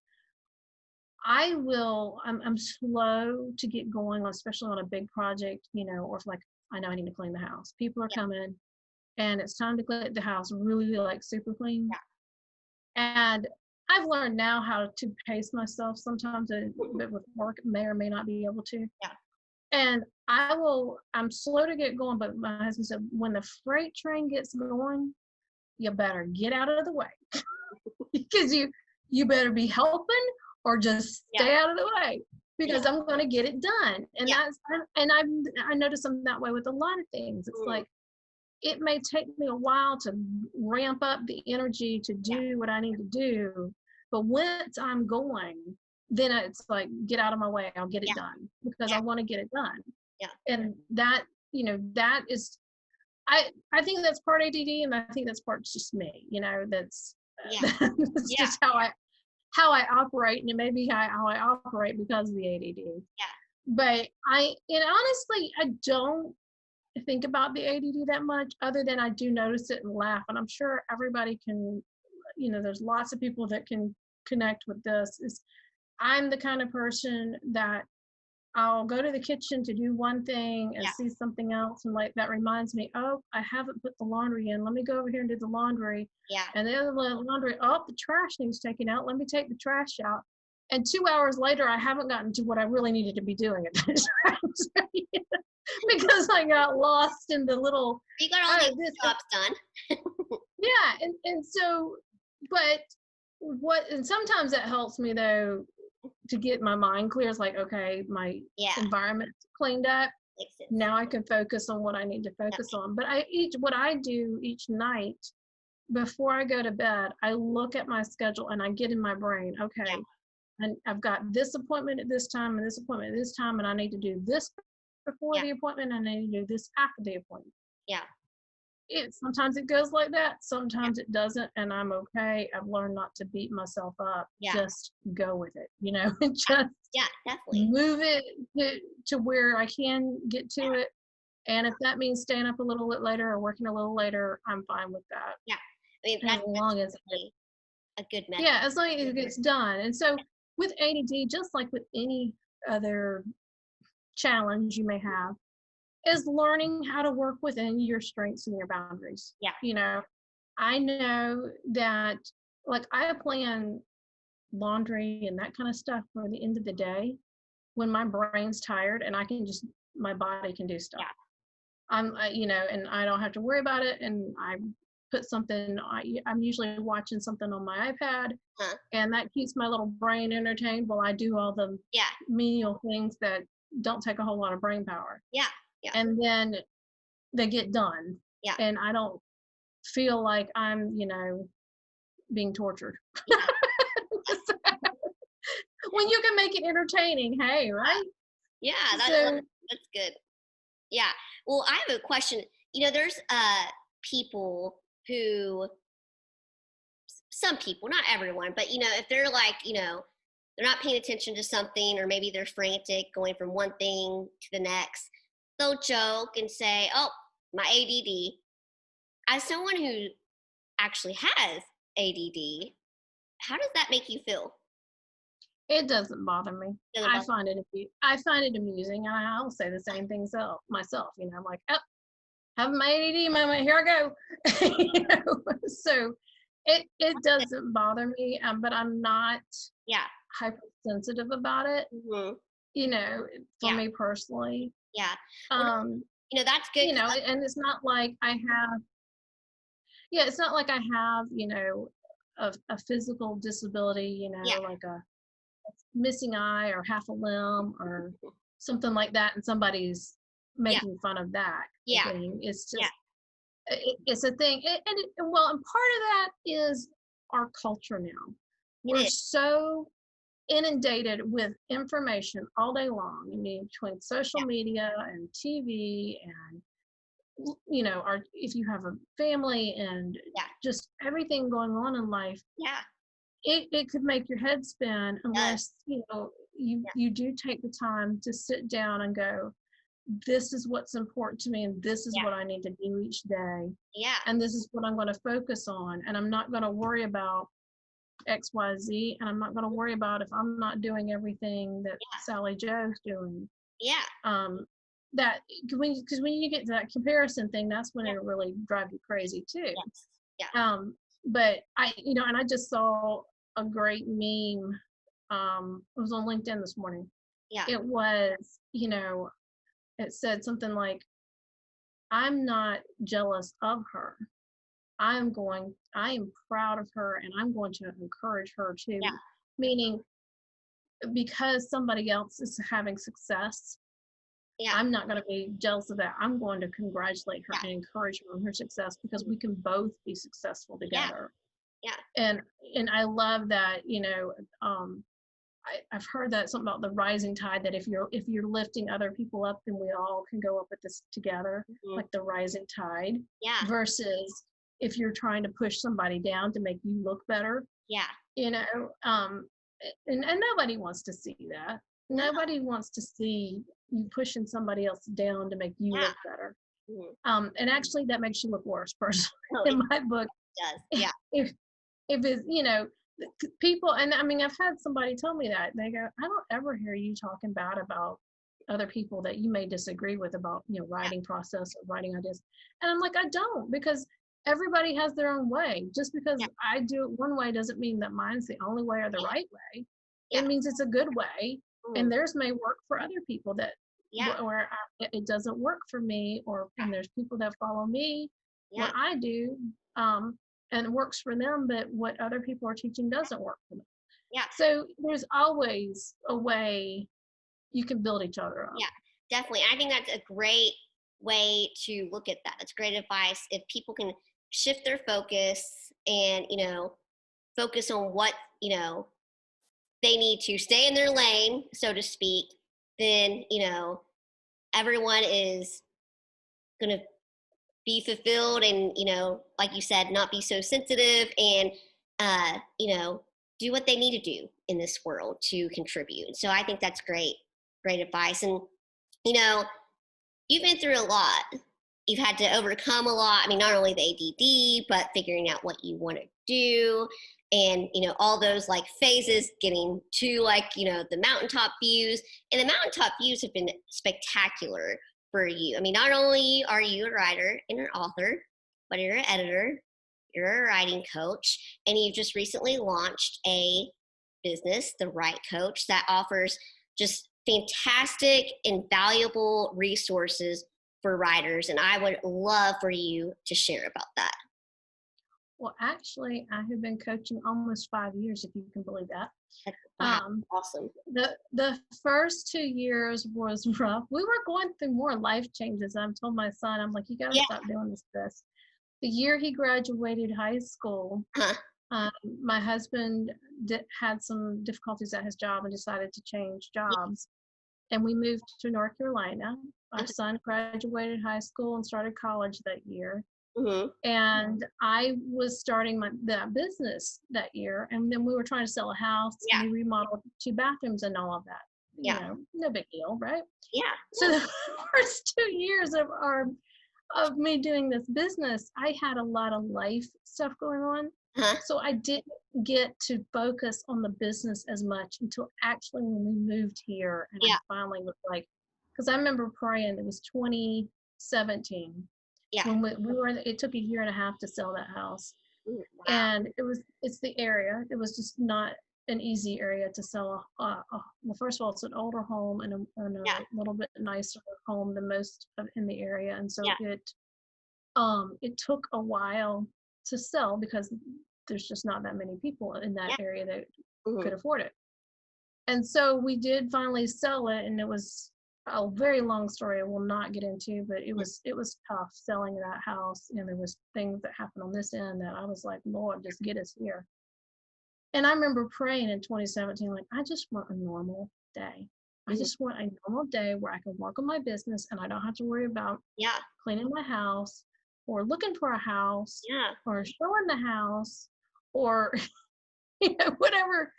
[SPEAKER 2] I'm slow to get going, especially on a big project, or if like I know I need to clean the house. People are
[SPEAKER 1] Yeah.
[SPEAKER 2] coming and it's time to clean the house really like super clean.
[SPEAKER 1] Yeah.
[SPEAKER 2] And I've learned now how to pace myself sometimes, but with work may or may not be able to.
[SPEAKER 1] Yeah.
[SPEAKER 2] And I'm slow to get going, but my husband said, when the freight train gets going, you better get out of the way because you better be helping or just stay out of the way, because I'm going to get it done. And I notice I'm that way with a lot of things. It's like, it may take me a while to ramp up the energy to do what I need to do, but once I'm going, then it's like, get out of my way, I'll get it done, because I want to get it done.
[SPEAKER 1] Yeah.
[SPEAKER 2] And that, that is, I think that's part ADD, and I think that's part just me, that's just how I operate, and it may be how I operate because of the ADD.
[SPEAKER 1] Yeah.
[SPEAKER 2] But honestly, I don't think about the ADD that much, other than I do notice it and laugh. And I'm sure everybody can, there's lots of people that can connect with this. Is I'm the kind of person that I'll go to the kitchen to do one thing and see something else, and like that reminds me, oh, I haven't put the laundry in. Let me go over here and do the laundry.
[SPEAKER 1] Yeah.
[SPEAKER 2] And then the laundry, oh, the trash needs taken out. Let me take the trash out. And 2 hours later, I haven't gotten to what I really needed to be doing at the trash because I got lost in the little.
[SPEAKER 1] You got all these jobs done.
[SPEAKER 2] Yeah, and so, but and sometimes that helps me though, to get my mind clear. It's like, okay, my environment's cleaned up. Now I can focus on what I need to focus on. But what I do each night before I go to bed, I look at my schedule and I get in my brain, okay, and I've got this appointment at this time and this appointment at this time, and I need to do this before the appointment, and I need to do this after the appointment.
[SPEAKER 1] Yeah.
[SPEAKER 2] Sometimes it goes like that, sometimes it doesn't, and I'm okay. I've learned not to beat myself up. Just go with it, and just
[SPEAKER 1] definitely
[SPEAKER 2] move it to where I can get to it, And if that means staying up a little bit later or working a little later, I'm fine with that.
[SPEAKER 1] Yeah. I mean,
[SPEAKER 2] As
[SPEAKER 1] that's
[SPEAKER 2] long as
[SPEAKER 1] really a good method.
[SPEAKER 2] yeah, as long as it gets done. And so with ADD, just like with any other challenge you may have, is learning how to work within your strengths and your boundaries.
[SPEAKER 1] Yeah.
[SPEAKER 2] You know, I know that like I plan laundry and that kind of stuff for the end of the day when my brain's tired and I can just my body can do stuff.
[SPEAKER 1] Yeah.
[SPEAKER 2] You know, and I don't have to worry about it. And I put something. I'm usually watching something on my iPad,
[SPEAKER 1] Huh.
[SPEAKER 2] and that keeps my little brain entertained while I do all the
[SPEAKER 1] Yeah.
[SPEAKER 2] menial things that don't take a whole lot of brain power.
[SPEAKER 1] Yeah. Yeah.
[SPEAKER 2] And then they get done,
[SPEAKER 1] Yeah.
[SPEAKER 2] and I don't feel like I'm, you know, being tortured.
[SPEAKER 1] Yeah.
[SPEAKER 2] When you can make it entertaining, hey, right?
[SPEAKER 1] Yeah.
[SPEAKER 2] So
[SPEAKER 1] That's good. Yeah. Well, I have a question. There's people who, some people, not everyone, but if they're like, they're not paying attention to something, or maybe they're frantic going from one thing to the next, they'll joke and say, "Oh, my ADD." As someone who actually has ADD, how does that make you feel?
[SPEAKER 2] it doesn't bother me.
[SPEAKER 1] Does it bother-
[SPEAKER 2] I find it amusing, and I'll say the same thing myself. You know, I'm like, oh, having my ADD moment. Here I go. You know? So it doesn't bother me, but I'm not
[SPEAKER 1] Yeah.
[SPEAKER 2] hypersensitive about it.
[SPEAKER 1] Hmm.
[SPEAKER 2] You know, for
[SPEAKER 1] Yeah.
[SPEAKER 2] me personally,
[SPEAKER 1] Yeah. Well,
[SPEAKER 2] um,
[SPEAKER 1] that's good.
[SPEAKER 2] you know, and it's not like I have. Yeah, it's not like I have, you know, a physical disability. You
[SPEAKER 1] Yeah.
[SPEAKER 2] know, like a missing eye or half a limb or something like that, and somebody's
[SPEAKER 1] Yeah.
[SPEAKER 2] making fun of that
[SPEAKER 1] Yeah.
[SPEAKER 2] thing. It's
[SPEAKER 1] Yeah.
[SPEAKER 2] just it's a thing, well, and part of that is our culture now.
[SPEAKER 1] It
[SPEAKER 2] We're
[SPEAKER 1] is.
[SPEAKER 2] so inundated with information all day long. I mean, between social
[SPEAKER 1] Yeah.
[SPEAKER 2] media and TV and you know, our if you have a family and
[SPEAKER 1] Yeah.
[SPEAKER 2] just everything going on in life,
[SPEAKER 1] Yeah.
[SPEAKER 2] it could make your head spin
[SPEAKER 1] It does.
[SPEAKER 2] unless you know
[SPEAKER 1] Yeah.
[SPEAKER 2] you do take the time to sit down and go, this is what's important to me and this is
[SPEAKER 1] Yeah.
[SPEAKER 2] what I need to do each day
[SPEAKER 1] Yeah.
[SPEAKER 2] and this is what I'm going to focus on, and I'm not going to worry about XYZ, and I'm not going to worry about if I'm not doing everything that
[SPEAKER 1] Yeah.
[SPEAKER 2] Sally Joe's doing.
[SPEAKER 1] Yeah.
[SPEAKER 2] um that because when you get to that comparison thing, that's when
[SPEAKER 1] Yeah.
[SPEAKER 2] it'll really drive you crazy too.
[SPEAKER 1] Yes. Yeah.
[SPEAKER 2] But I, you know, and I just saw a great meme. It was on LinkedIn this morning.
[SPEAKER 1] Yeah.
[SPEAKER 2] It was, you know, it said something like, I'm not jealous of her. I am proud of her and I'm going to encourage her too.
[SPEAKER 1] Yeah.
[SPEAKER 2] Meaning, because somebody else is having success,
[SPEAKER 1] Yeah.
[SPEAKER 2] I'm not going to be jealous of that. I'm going to congratulate her
[SPEAKER 1] Yeah.
[SPEAKER 2] and encourage her on her success because we can both be successful
[SPEAKER 1] Yeah.
[SPEAKER 2] together.
[SPEAKER 1] Yeah.
[SPEAKER 2] And I love that, you know, I've heard that something about the rising tide, that if you're lifting other people up, then we all can go up with this together,
[SPEAKER 1] Mhm.
[SPEAKER 2] like the rising tide,
[SPEAKER 1] Yeah.
[SPEAKER 2] versus if you're trying to push somebody down to make you look better,
[SPEAKER 1] Yeah.
[SPEAKER 2] you know, and nobody wants to see that.
[SPEAKER 1] No.
[SPEAKER 2] Nobody wants to see you pushing somebody else down to make you
[SPEAKER 1] Yeah.
[SPEAKER 2] look better.
[SPEAKER 1] Mhm.
[SPEAKER 2] And actually that makes you look worse personally
[SPEAKER 1] No,
[SPEAKER 2] in
[SPEAKER 1] it
[SPEAKER 2] my book.
[SPEAKER 1] does. Yeah.
[SPEAKER 2] If it's, you know, people, and I mean, I've had somebody tell me that. They go, I don't ever hear you talking bad about other people that you may disagree with about, you know,
[SPEAKER 1] Yeah.
[SPEAKER 2] writing process or writing ideas. And I'm like, I don't, because everybody has their own way. Just because
[SPEAKER 1] Yeah.
[SPEAKER 2] I do it one way doesn't mean that mine's the only way or the
[SPEAKER 1] Yeah.
[SPEAKER 2] right way.
[SPEAKER 1] Yeah.
[SPEAKER 2] It means it's a good way. And
[SPEAKER 1] Mhm.
[SPEAKER 2] theirs may work for other people that
[SPEAKER 1] Yeah.
[SPEAKER 2] where it doesn't work for me, or and there's people that follow me
[SPEAKER 1] Yeah.
[SPEAKER 2] what I do, and it works for them, but what other people are teaching doesn't work for them.
[SPEAKER 1] Yeah.
[SPEAKER 2] So there's always a way you can build each other up.
[SPEAKER 1] Yeah. Definitely. I think that's a great way to look at that. That's great advice. If people can shift their focus and, focus on what, they need to stay in their lane, so to speak, then, everyone is going to be fulfilled and, like you said, not be so sensitive and, do what they need to do in this world to contribute. So I think that's great, great advice. And, you know, you've been through a lot. You've had to overcome a lot. I mean, not only the ADD, but figuring out what you want to do, and all those like phases, getting to like the mountaintop views. And the mountaintop views have been spectacular for you. I mean, not only are you a writer and an author, but you're an editor, you're a writing coach, and you've just recently launched a business, the Right Coach, that offers just fantastic and valuable resources for writers. And I would love for you to share about that.
[SPEAKER 2] Well, actually, I have been coaching almost 5 years, if you can believe that.
[SPEAKER 1] Wow, awesome.
[SPEAKER 2] The first 2 years was rough. We were going through more life changes. I've told my son, I'm like, you got to stop doing this. The year he graduated high school, my husband had some difficulties at his job and decided to change jobs. And we moved to North Carolina. Our son graduated high school and started college that year.
[SPEAKER 1] Mm-hmm.
[SPEAKER 2] And I was starting that business that year. And then we were trying to sell a house.
[SPEAKER 1] Yeah.
[SPEAKER 2] And we remodeled 2 bathrooms and all of that.
[SPEAKER 1] Yeah.
[SPEAKER 2] No big deal, right?
[SPEAKER 1] Yeah.
[SPEAKER 2] So the first 2 years of me doing this business, I had a lot of life stuff going on. So I didn't get to focus on the business as much until actually when we moved here. And I finally was like, because I remember praying, it was 2017.
[SPEAKER 1] Yeah.
[SPEAKER 2] When we were, it took a year and a half to sell that house.
[SPEAKER 1] Wow.
[SPEAKER 2] And it's the area. It was just not an easy area to sell. Well, first of all, it's an older home and a little bit nicer home than most in the area. And so it took a while to sell because there's just not that many people in that area that could afford it. And so we did finally sell it, and it was a very long story I will not get into, but it was tough selling that house. And there was things that happened on this end that I was like, Lord, just get us here. And I remember praying in 2017, like, I just want a normal day. I just want a normal day where I can work on my business and I don't have to worry about cleaning my house or looking for a house or showing the house or whatever,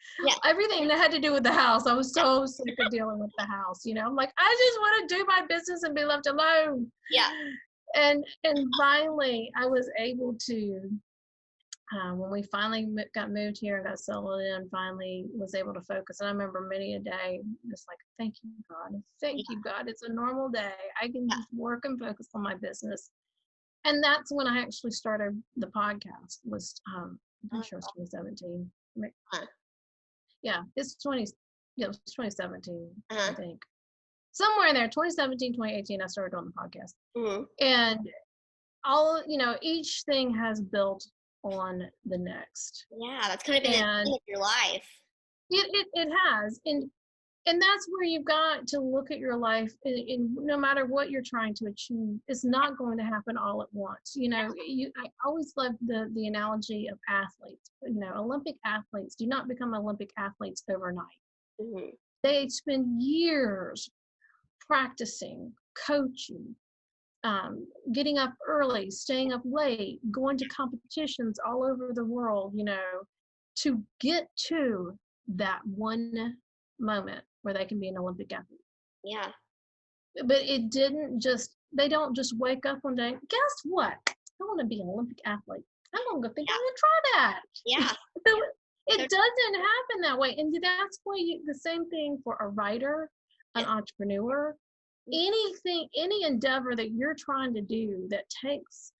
[SPEAKER 2] everything that had to do with the house. I was so sick of dealing with the house. I'm like, I just want to do my business and be left alone.
[SPEAKER 1] Yeah.
[SPEAKER 2] And finally, I was able to, when we finally got moved here and got settled in, finally was able to focus. And I remember many a day, just like, thank you, God. Thank you, God. It's a normal day. I can just work and focus on my business. And that's when I actually started the podcast. Was I'm pretty sure it's 2017. Yeah, it's 2017, I think. Somewhere in there, 2017, 2018, I started on the podcast. And all, each thing has built on the next.
[SPEAKER 1] Yeah, that's kind of been the thing of your life.
[SPEAKER 2] It has. And that's where you've got to look at your life, and no matter what you're trying to achieve, it's not going to happen all at once. I always love the analogy of athletes. Olympic athletes do not become Olympic athletes overnight. They spend years practicing, coaching, getting up early, staying up late, going to competitions all over the world, to get to that one moment where they can be an Olympic athlete.
[SPEAKER 1] Yeah.
[SPEAKER 2] But they don't just wake up one day, guess what? I want to be an Olympic athlete. I'm going to go think I'm going to try that.
[SPEAKER 1] Yeah.
[SPEAKER 2] It doesn't happen that way. And that's why the same thing for a writer, an entrepreneur, anything, any endeavor that you're trying to do that takes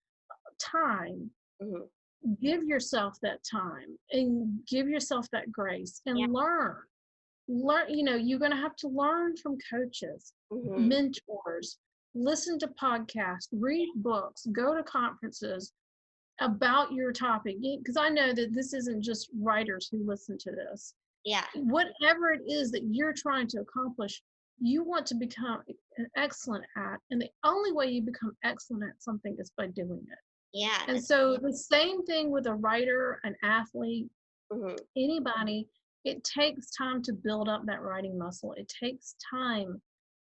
[SPEAKER 2] time, give yourself that time and give yourself that grace and learn. You're going to have to learn from coaches, mentors, listen to podcasts, read books, go to conferences about your topic. Because I know that this isn't just writers who listen to this.
[SPEAKER 1] Yeah.
[SPEAKER 2] Whatever it is that you're trying to accomplish, you want to become excellent at. And the only way you become excellent at something is by doing it.
[SPEAKER 1] Yeah.
[SPEAKER 2] And so the same thing with a writer, an athlete, anybody. It takes time to build up that writing muscle. It takes time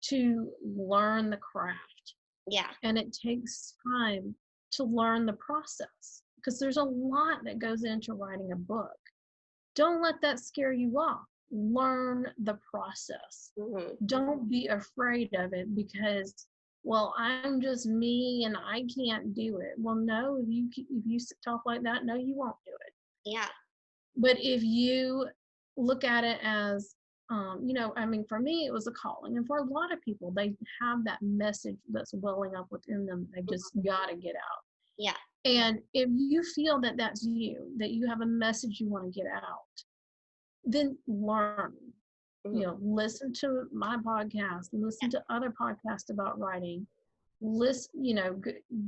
[SPEAKER 2] to learn the craft.
[SPEAKER 1] Yeah.
[SPEAKER 2] And it takes time to learn the process, because there's a lot that goes into writing a book. Don't let that scare you off. Learn the process. Don't be afraid of it, because well, I'm just me and I can't do it. Well, no, if you talk like that, no, you won't do it.
[SPEAKER 1] Yeah.
[SPEAKER 2] But if you look at it as, I mean, for me, it was a calling. And for a lot of people, they have that message that's welling up within them. They just got to get out.
[SPEAKER 1] Yeah.
[SPEAKER 2] And if you feel that that's you, that you have a message you want to get out, then learn. Listen to my podcast, listen to other podcasts about writing, listen,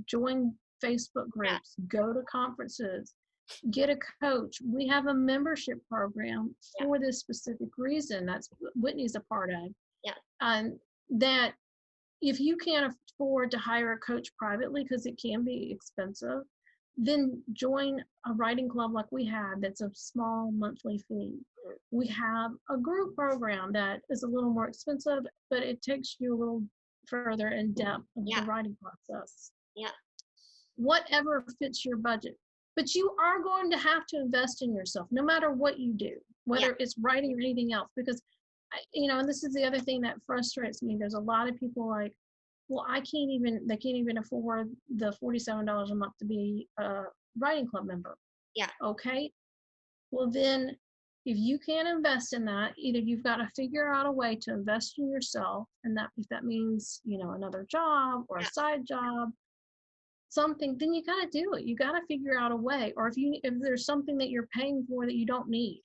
[SPEAKER 2] join Facebook
[SPEAKER 1] Yeah.
[SPEAKER 2] groups, go to conferences, get a coach. We have a membership program for this specific reason. That's what Whitney's a part of.
[SPEAKER 1] Yeah.
[SPEAKER 2] That if you can't afford to hire a coach privately, because it can be expensive, then join a writing club like we have that's a small monthly fee. We have a group program that is a little more expensive, but it takes you a little further in depth of the writing process.
[SPEAKER 1] Yeah.
[SPEAKER 2] Whatever fits your budget. But you are going to have to invest in yourself, no matter what you do, whether it's writing or anything else, because, and this is the other thing that frustrates me. There's a lot of people like, well, they can't even afford the $47 a month to be a writing club member.
[SPEAKER 1] Yeah.
[SPEAKER 2] Okay. Well, then if you can't invest in that, either you've got to figure out a way to invest in yourself. And that, if that means, another job or a side job, something, then you got to do it. You got to figure out a way. Or if there's something that you're paying for that you don't need,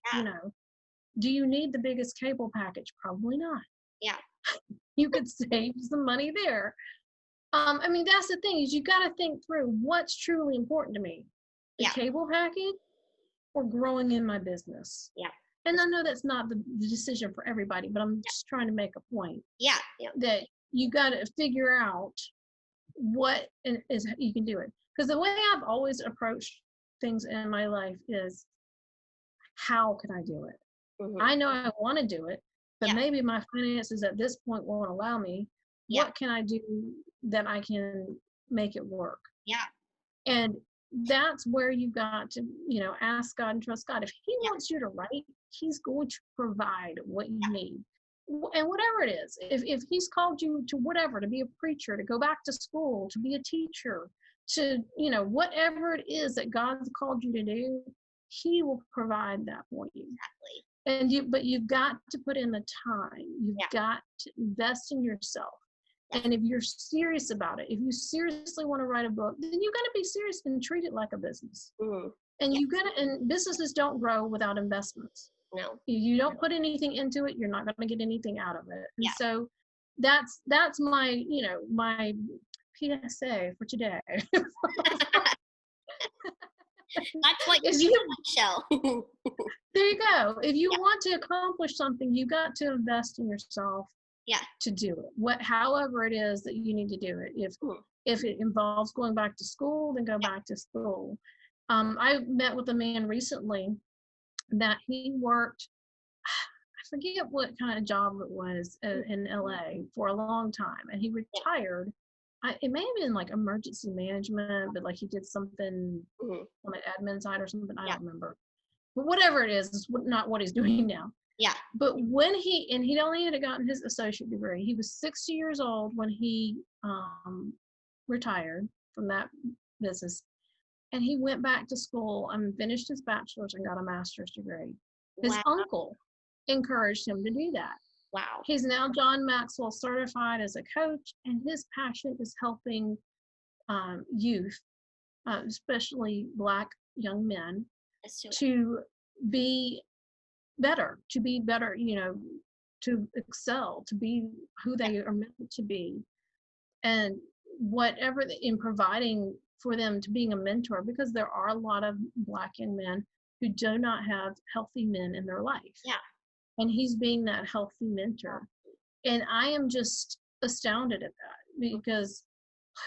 [SPEAKER 2] do you need the biggest cable package? Probably not.
[SPEAKER 1] Yeah.
[SPEAKER 2] You could save some money there. I mean, that's the thing, is you got to think through what's truly important to me. The cable package or growing in my business.
[SPEAKER 1] Yeah.
[SPEAKER 2] And I know that's not the decision for everybody, but I'm just trying to make a point.
[SPEAKER 1] Yeah.
[SPEAKER 2] That you got to figure out what is you can do it. Because the way I've always approached things in my life is, how can I do it?
[SPEAKER 1] Mm-hmm.
[SPEAKER 2] I know I want to do it, but maybe my finances at this point won't allow me. What can I do that I can make it work?
[SPEAKER 1] Yeah.
[SPEAKER 2] And that's where you got to, ask God and trust God. If He wants you to write, He's going to provide what you need. And whatever it is, if He's called you to whatever, to be a preacher, to go back to school, to be a teacher, to, whatever it is that God's called you to do, He will provide that for you.
[SPEAKER 1] Exactly.
[SPEAKER 2] But you've got to put in the time. You've got to invest in yourself. And if you're serious about it, if you seriously want to write a book, then you got to be serious and treat it like a business.
[SPEAKER 1] Mm-hmm.
[SPEAKER 2] And you got to, and businesses don't grow without investments.
[SPEAKER 1] No.
[SPEAKER 2] If you don't put anything into it, you're not going to get anything out of it. And so that's my, my PSA for today.
[SPEAKER 1] That's what you show.
[SPEAKER 2] There you go. If you want to accomplish something, you got to invest in yourself. To do it, however it is that you need to do it. If it involves going back to school, then go back to school. I met with a man recently that he worked, I forget what kind of job it was in LA for a long time, and he retired. It may have been like emergency management, but like he did something on the admin side or something. I don't remember. But whatever it is, it's not what he's doing now.
[SPEAKER 1] Yeah.
[SPEAKER 2] But when he only had gotten his associate degree. He was 60 years old when he retired from that business. And he went back to school and finished his bachelor's and got a master's degree. His uncle encouraged him to do that.
[SPEAKER 1] Wow.
[SPEAKER 2] He's now John Maxwell certified as a coach, and his passion is helping youth, especially Black young men, to be better, to excel, to be who they are meant to be. And whatever in providing for them, to being a mentor, because there are a lot of Black young men who do not have healthy men in their life.
[SPEAKER 1] Yeah.
[SPEAKER 2] And he's being that healthy mentor. And I am just astounded at that, because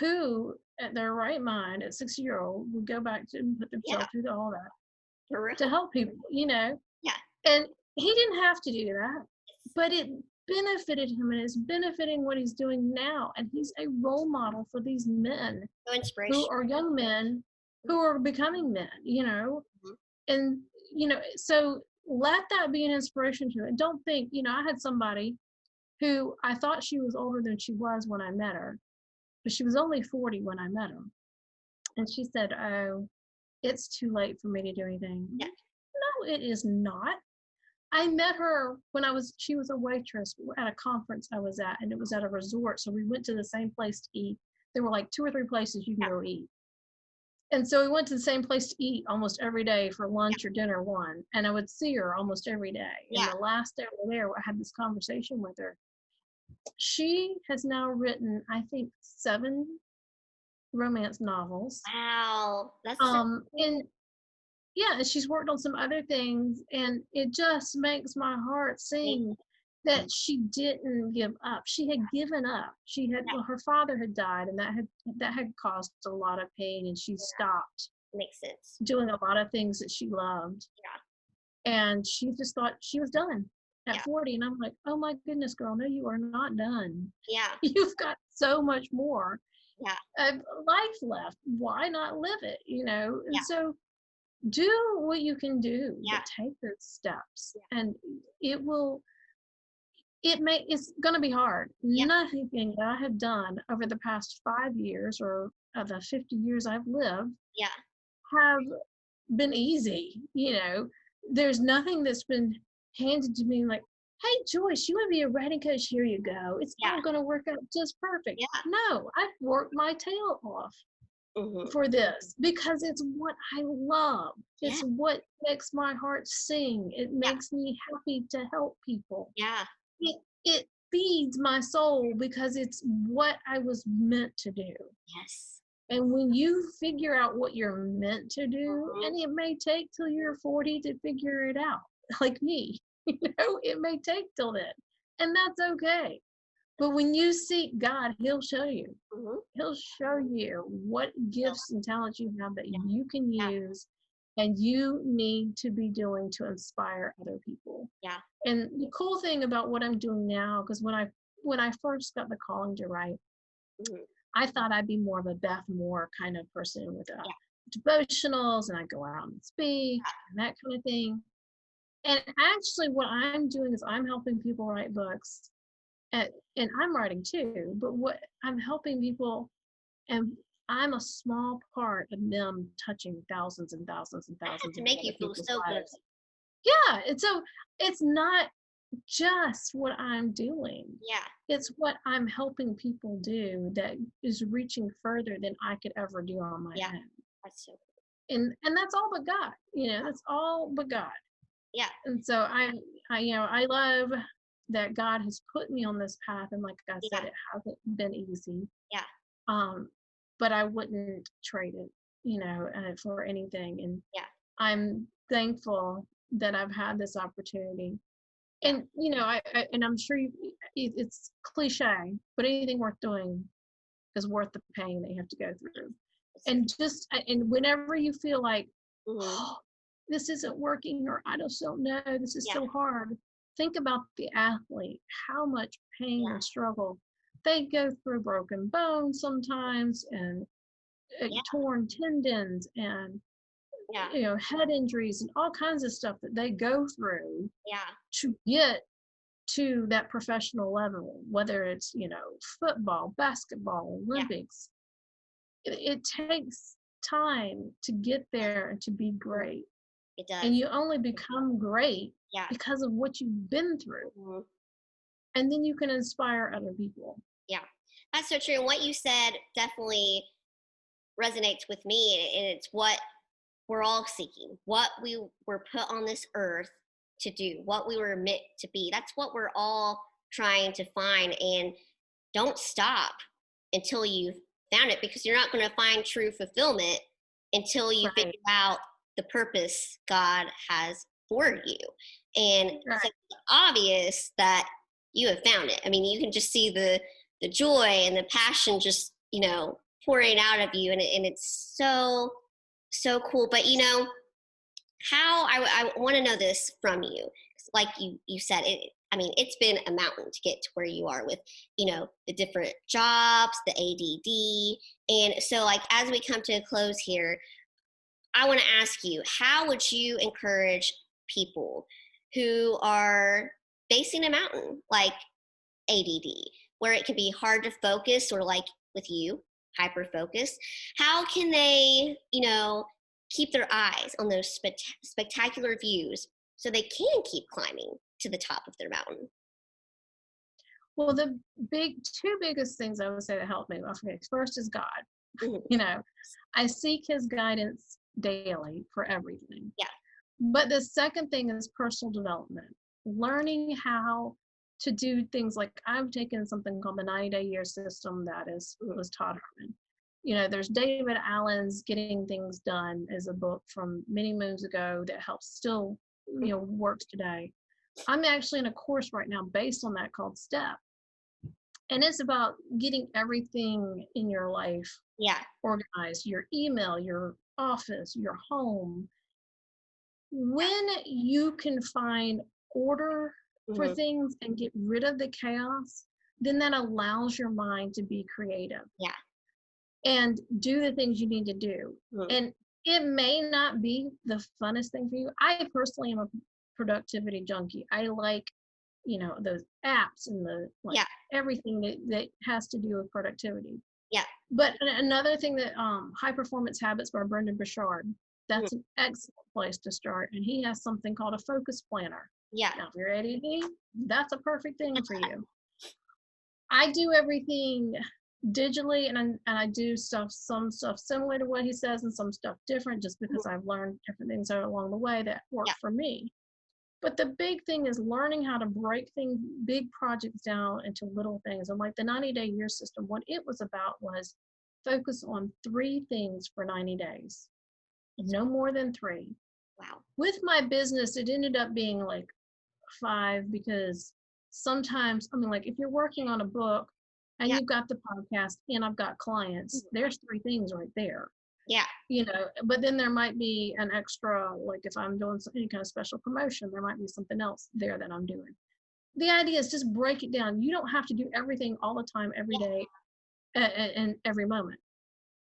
[SPEAKER 2] who at their right mind at 60-year-old would go back to and put themselves through all that to help people, Yeah. And he didn't have to do that, but it benefited him, and it's benefiting what he's doing now. And he's a role model for these men who are young men who are becoming men,
[SPEAKER 1] Mm-hmm.
[SPEAKER 2] And, so let that be an inspiration to it. And don't think, I had somebody who I thought she was older than she was when I met her. but she was only 40 when I met her. And she said, "Oh, it's too late for me to do anything."
[SPEAKER 1] Yeah.
[SPEAKER 2] No, it is not. I met her when she was a waitress at a conference I was at, and it was at a resort. So we went to the same place to eat. There were like 2 or 3 places you can
[SPEAKER 1] Yeah.
[SPEAKER 2] go eat. And so we went to the same place to eat almost every day for lunch or dinner one. And I would see her almost every day. And
[SPEAKER 1] Yeah.
[SPEAKER 2] the last day we were there, I had this conversation with her. She has now written, I think, 7 romance novels.
[SPEAKER 1] Wow. That's so cool.
[SPEAKER 2] And yeah, and she's worked on some other things, and it just makes my heart sing that she didn't give up. She had given up.
[SPEAKER 1] Yeah.
[SPEAKER 2] Well, her father had died, and that had caused a lot of pain, and she stopped
[SPEAKER 1] Makes sense.
[SPEAKER 2] doing a lot of things that she loved.
[SPEAKER 1] Yeah.
[SPEAKER 2] And she just thought she was done at
[SPEAKER 1] Yeah.
[SPEAKER 2] 40. And I'm like, oh my goodness, girl, no, you are not done.
[SPEAKER 1] Yeah.
[SPEAKER 2] You've got so much more
[SPEAKER 1] Yeah.
[SPEAKER 2] life left. Why not live it? And
[SPEAKER 1] Yeah.
[SPEAKER 2] so do what you can do,
[SPEAKER 1] Yeah.
[SPEAKER 2] but take those steps.
[SPEAKER 1] Yeah.
[SPEAKER 2] And it's going to be hard.
[SPEAKER 1] Yeah.
[SPEAKER 2] Nothing that I have done over the past 5 years or of the 50 years I've lived
[SPEAKER 1] Yeah.
[SPEAKER 2] have been easy. There's nothing that's been handed to me like, hey, Joyce, you want to be a writing coach? Here you go. It's
[SPEAKER 1] Yeah.
[SPEAKER 2] all going to work out just perfect.
[SPEAKER 1] Yeah.
[SPEAKER 2] No, I've worked my tail off for this because it's what I love. It's what makes my heart sing. It makes me happy to help people.
[SPEAKER 1] Yeah.
[SPEAKER 2] It feeds my soul because it's what I was meant to do.
[SPEAKER 1] Yes.
[SPEAKER 2] And when you figure out what you're meant to do, and it may take till you're 40 to figure it out, like me, it may take till then, and that's okay. But when you seek God, He'll show you. He'll show you what gifts and talents you have that you can use and you need to be doing to inspire other people.
[SPEAKER 1] Yeah.
[SPEAKER 2] And the cool thing about what I'm doing now, because when I first got the calling to write, I thought I'd be more of a Beth Moore kind of person with devotionals, and I go out and speak and that kind of thing. And actually what I'm doing is I'm helping people write books, and I'm writing too, but what I'm helping people, and I'm a small part of them touching thousands and thousands and thousands
[SPEAKER 1] To
[SPEAKER 2] of
[SPEAKER 1] make
[SPEAKER 2] other
[SPEAKER 1] you feel
[SPEAKER 2] people's
[SPEAKER 1] so good.
[SPEAKER 2] lives. Yeah, and so it's not just what I'm doing.
[SPEAKER 1] Yeah.
[SPEAKER 2] It's what I'm helping people do that is reaching further than I could ever do on my own.
[SPEAKER 1] That's so cool.
[SPEAKER 2] And that's all but God. That's all but God.
[SPEAKER 1] Yeah.
[SPEAKER 2] And so I love that God has put me on this path, and like I said, it hasn't been easy.
[SPEAKER 1] Yeah.
[SPEAKER 2] But I wouldn't trade it, for anything. And I'm thankful that I've had this opportunity. And and I'm sure it's cliche, but anything worth doing is worth the pain that you have to go through. And whenever you feel like, oh, this isn't working, or I just don't know, this is so hard, think about the athlete, how much pain and struggle they go through, broken bones sometimes, and torn tendons, and head injuries, and all kinds of stuff that they go through to get to that professional level, whether it's football, basketball, Olympics. It takes time to get there and to be great.
[SPEAKER 1] It does.
[SPEAKER 2] And you only become great because of what you've been through. And then you can inspire other people.
[SPEAKER 1] Yeah, that's so true. And what you said definitely resonates with me, and it's what we're all seeking, what we were put on this earth to do, what we were meant to be. That's what we're all trying to find. And don't stop until you've found it, because you're not going to find true fulfillment until you figure out the purpose God has for you. And it's obvious that you have found it. I mean, you can just see the joy and the passion just, pouring out of you. And it's so, so cool. But, how I want to know this from you. Like you said, it's been a mountain to get to where you are with, the different jobs, the ADD. And so, like, as we come to a close here, I want to ask you, how would you encourage people who are facing a mountain like ADD, where it can be hard to focus, or like with you, hyper focused, how can they, keep their eyes on those spectacular views so they can keep climbing to the top of their mountain?
[SPEAKER 2] Well, the two biggest things I would say that help me, okay, first is God.
[SPEAKER 1] Mhm.
[SPEAKER 2] You know, I seek his guidance daily for everything.
[SPEAKER 1] Yeah.
[SPEAKER 2] But the second thing is personal development, learning how to do things like I've taken something called the 90-day year system that was Todd Herman. There's David Allen's Getting Things Done is a book from many moons ago that helps still, works today. I'm actually in a course right now based on that called Step. And it's about getting everything in your life
[SPEAKER 1] Yeah.
[SPEAKER 2] organized, your email, your office, your home. When you can find order for
[SPEAKER 1] Mhm.
[SPEAKER 2] things and get rid of the chaos, then that allows your mind to be creative
[SPEAKER 1] Yeah.
[SPEAKER 2] and do the things you need to do.
[SPEAKER 1] Mhm.
[SPEAKER 2] And it may not be the funnest thing for you. I personally am a productivity junkie. I like, those apps and
[SPEAKER 1] Yeah.
[SPEAKER 2] everything that has to do with productivity.
[SPEAKER 1] Yeah.
[SPEAKER 2] But another thing that High Performance Habits by Brendan Burchard,
[SPEAKER 1] Mhm.
[SPEAKER 2] that's an excellent place to start. And he has something called a focus planner.
[SPEAKER 1] Yeah.
[SPEAKER 2] Now, if you're ADD, that's a perfect thing for you. I do everything digitally, and I do some stuff similar to what he says and some stuff different, just because I've learned different things along the way that work
[SPEAKER 1] Yeah.
[SPEAKER 2] for me. But the big thing is learning how to break big projects down into little things. And like the 90-day year system, what it was about was focus on 3 things for 90 days, no more than 3.
[SPEAKER 1] Wow.
[SPEAKER 2] With my business, it ended up being like 5 because sometimes, like if you're working on a book and
[SPEAKER 1] Yeah.
[SPEAKER 2] you've got the podcast and I've got clients, there's 3 things right there.
[SPEAKER 1] Yeah.
[SPEAKER 2] But then there might be an extra, like if I'm doing any kind of special promotion, there might be something else there that I'm doing. The idea is just break it down. You don't have to do everything all the time, every day, and every moment.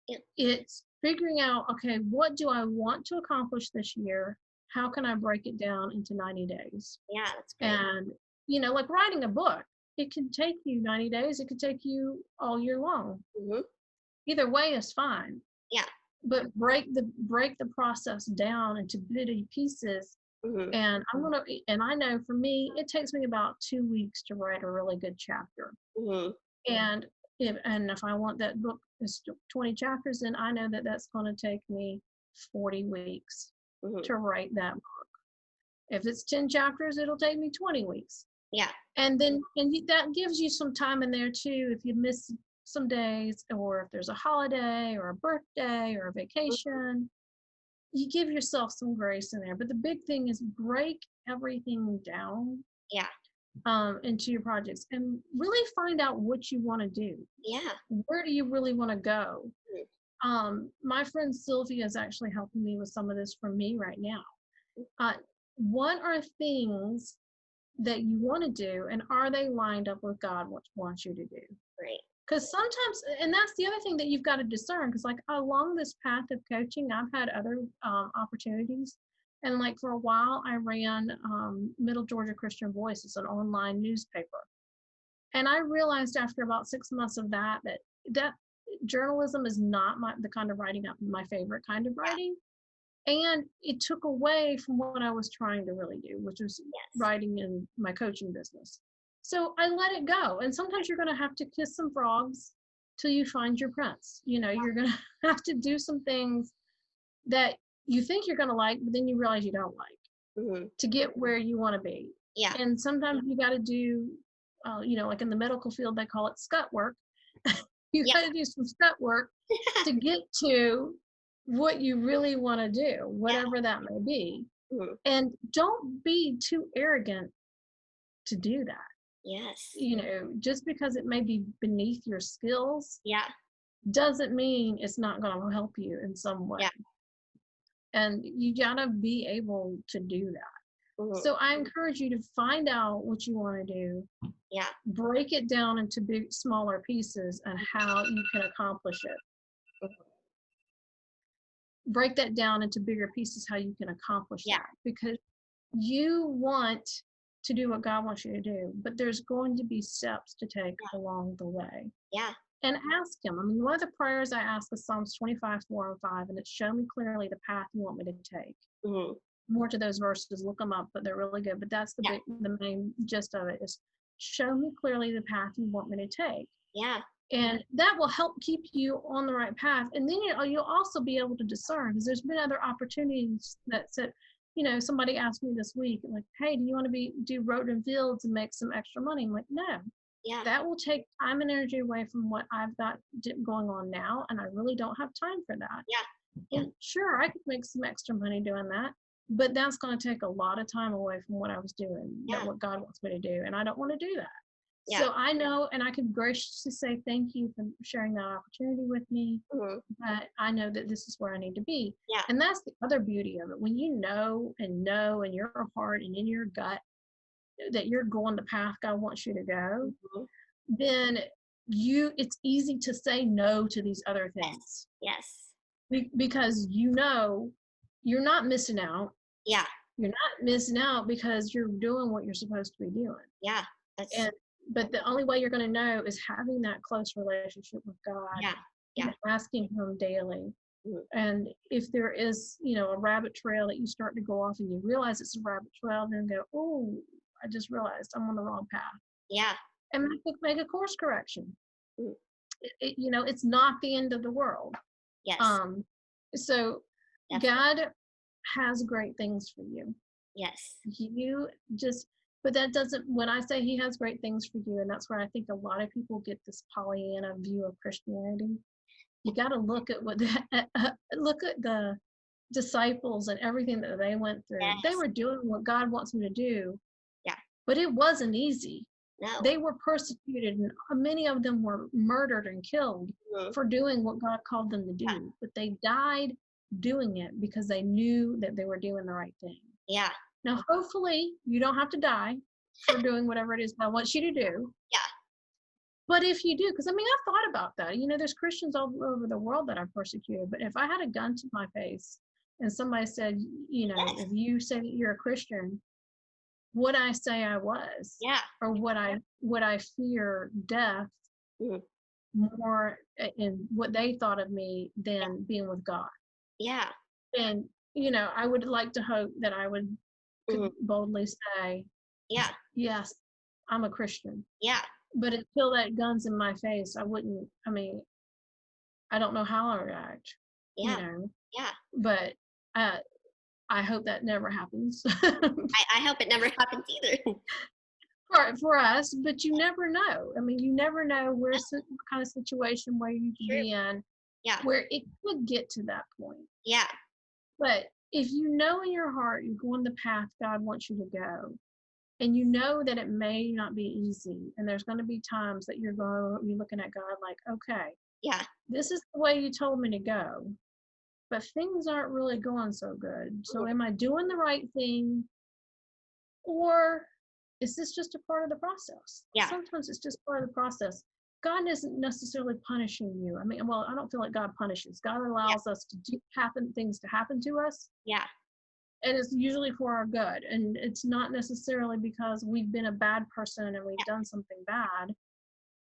[SPEAKER 1] Yeah.
[SPEAKER 2] It's figuring out, okay, what do I want to accomplish this year? How can I break it down into 90 days?
[SPEAKER 1] Yeah, that's great.
[SPEAKER 2] And, like writing a book, it can take you 90 days. It could take you all year long.
[SPEAKER 1] Mhm.
[SPEAKER 2] Either way is fine.
[SPEAKER 1] Yeah.
[SPEAKER 2] But break the process down into bitty pieces.
[SPEAKER 1] Mhm.
[SPEAKER 2] And I know for me, it takes me about 2 weeks to write a really good chapter.
[SPEAKER 1] Mhm.
[SPEAKER 2] And if I want that book is 20 chapters, then I know that that's going to take me 40 weeks
[SPEAKER 1] Mhm.
[SPEAKER 2] to write that book. If it's 10 chapters, it'll take me 20 weeks.
[SPEAKER 1] Yeah.
[SPEAKER 2] And that gives you some time in there too. If you miss some days, or if there's a holiday or a birthday or a vacation, you give yourself some grace in there. But the big thing is break everything down
[SPEAKER 1] Yeah.
[SPEAKER 2] into your projects and really find out what you want to do.
[SPEAKER 1] Yeah.
[SPEAKER 2] Where do you really want to go?
[SPEAKER 1] Mhm.
[SPEAKER 2] My friend Sylvia is actually helping me with some of this for me right now. What are things that you want to do, and are they lined up with God, what wants you to do?
[SPEAKER 1] Great.
[SPEAKER 2] Because sometimes, and that's the other thing that you've got to discern, because like along this path of coaching, I've had other opportunities. And like for a while, I ran Middle Georgia Christian Voice. It's an online newspaper. And I realized after about 6 months of that journalism is not the kind of writing, my favorite kind of writing. And it took away from what I was trying to really do, which was writing in my coaching business. So I let it go. And sometimes you're going to have to kiss some frogs till you find your prince. You're going to have to do some things that you think you're going to like, but then you realize you don't like
[SPEAKER 1] Mhm.
[SPEAKER 2] to get where you want to be.
[SPEAKER 1] Yeah.
[SPEAKER 2] And sometimes you got to do, like in the medical field, they call it scut work. You got to do some scut work to get to what you really want to do, whatever that may be.
[SPEAKER 1] Mhm.
[SPEAKER 2] And don't be too arrogant to do that.
[SPEAKER 1] Yes.
[SPEAKER 2] Just because it may be beneath your skills
[SPEAKER 1] Yeah.
[SPEAKER 2] doesn't mean it's not going to help you in some way.
[SPEAKER 1] Yeah.
[SPEAKER 2] And you got to be able to do that.
[SPEAKER 1] Mhm.
[SPEAKER 2] So I encourage you to find out what you want to do.
[SPEAKER 1] Yeah.
[SPEAKER 2] Break it down into smaller pieces and how you can accomplish it.
[SPEAKER 1] Mhm.
[SPEAKER 2] Break that down into bigger pieces, how you can accomplish
[SPEAKER 1] Yeah.
[SPEAKER 2] that, because you want to do what God wants you to do, but there's going to be steps to take
[SPEAKER 1] Yeah.
[SPEAKER 2] along the way.
[SPEAKER 1] Yeah.
[SPEAKER 2] And ask him. I mean, one of the prayers I ask is Psalms 25, 4 and 5, and it's show me clearly the path you want me to take.
[SPEAKER 1] Hmm.
[SPEAKER 2] More to those verses, look them up, but they're really good. But that's
[SPEAKER 1] Yeah.
[SPEAKER 2] the main gist of it is show me clearly the path you want me to take.
[SPEAKER 1] Yeah.
[SPEAKER 2] And that will help keep you on the right path. And then you'll also be able to discern, because there's been other opportunities that said, somebody asked me this week, like, hey, do you want to do road and fields and make some extra money? I'm like, no,
[SPEAKER 1] Yeah.
[SPEAKER 2] that will take time and energy away from what I've got going on now. And I really don't have time for that.
[SPEAKER 1] Yeah.
[SPEAKER 2] And sure, I could make some extra money doing that, but that's going to take a lot of time away from what I was doing, what God wants me to do. And I don't want to do that.
[SPEAKER 1] Yeah.
[SPEAKER 2] So I know, and I can graciously say thank you for sharing that opportunity with me.
[SPEAKER 1] Hmm.
[SPEAKER 2] But I know that this is where I need to be.
[SPEAKER 1] Yeah.
[SPEAKER 2] And that's the other beauty of it. When you know in your heart and in your gut that you're going the path God wants you to go,
[SPEAKER 1] Hmm.
[SPEAKER 2] then it's easy to say no to these other things.
[SPEAKER 1] Yes.
[SPEAKER 2] Because you're not missing out.
[SPEAKER 1] Yeah.
[SPEAKER 2] You're not missing out because you're doing what you're supposed to be doing.
[SPEAKER 1] Yeah.
[SPEAKER 2] But the only way you're going to know is having that close relationship with God.
[SPEAKER 1] Yeah. Yeah.
[SPEAKER 2] And asking him daily.
[SPEAKER 1] Mhm.
[SPEAKER 2] And if there is, a rabbit trail that you start to go off and you realize it's a rabbit trail, then go, oh, I just realized I'm on the wrong path.
[SPEAKER 1] Yeah.
[SPEAKER 2] And make a course correction.
[SPEAKER 1] Mhm.
[SPEAKER 2] It's not the end of the world.
[SPEAKER 1] Yes.
[SPEAKER 2] So
[SPEAKER 1] Definitely.
[SPEAKER 2] God has great things for you.
[SPEAKER 1] Yes.
[SPEAKER 2] But that doesn't, when I say he has great things for you, and that's where I think a lot of people get this Pollyanna view of Christianity. You got to look at look at the disciples and everything that they went through.
[SPEAKER 1] Yes.
[SPEAKER 2] They were doing what God wants them to do.
[SPEAKER 1] Yeah.
[SPEAKER 2] But it wasn't easy.
[SPEAKER 1] No.
[SPEAKER 2] They were persecuted, and many of them were murdered and killed for doing what God called them to do. Yeah. But they died doing it because they knew that they were doing the right thing.
[SPEAKER 1] Yeah.
[SPEAKER 2] Now, hopefully, you don't have to die for doing whatever it is God wants you to do.
[SPEAKER 1] Yeah.
[SPEAKER 2] But if you do, because I've thought about that. There's Christians all over the world that are persecuted. But if I had a gun to my face and somebody said, if you say that you're a Christian, would I say I was?
[SPEAKER 1] Yeah.
[SPEAKER 2] Or would I fear death more in what they thought of me than being with God?
[SPEAKER 1] Yeah.
[SPEAKER 2] And I would like to hope that I could boldly say,
[SPEAKER 1] yeah,
[SPEAKER 2] yes, I'm a Christian.
[SPEAKER 1] Yeah.
[SPEAKER 2] But until that gun's in my face, I don't know how I react.
[SPEAKER 1] Yeah. Yeah.
[SPEAKER 2] But I hope that never happens.
[SPEAKER 1] I hope it never happens either.
[SPEAKER 2] For us, but you never know. You never know what kind of situation where you can be in.
[SPEAKER 1] Yeah.
[SPEAKER 2] Where it could get to that point.
[SPEAKER 1] Yeah.
[SPEAKER 2] But if you know in your heart you're going the path God wants you to go, and you know that it may not be easy, and there's going to be times that you're looking at God like, okay,
[SPEAKER 1] yeah,
[SPEAKER 2] this is the way you told me to go, but things aren't really going so good. So am I doing the right thing, or is this just a part of the process?
[SPEAKER 1] Yeah.
[SPEAKER 2] Sometimes it's just part of the process. God isn't necessarily punishing you. I don't feel like God punishes. God allows us to things to happen to us.
[SPEAKER 1] Yeah.
[SPEAKER 2] And it's usually for our good. And it's not necessarily because we've been a bad person and we've done something bad.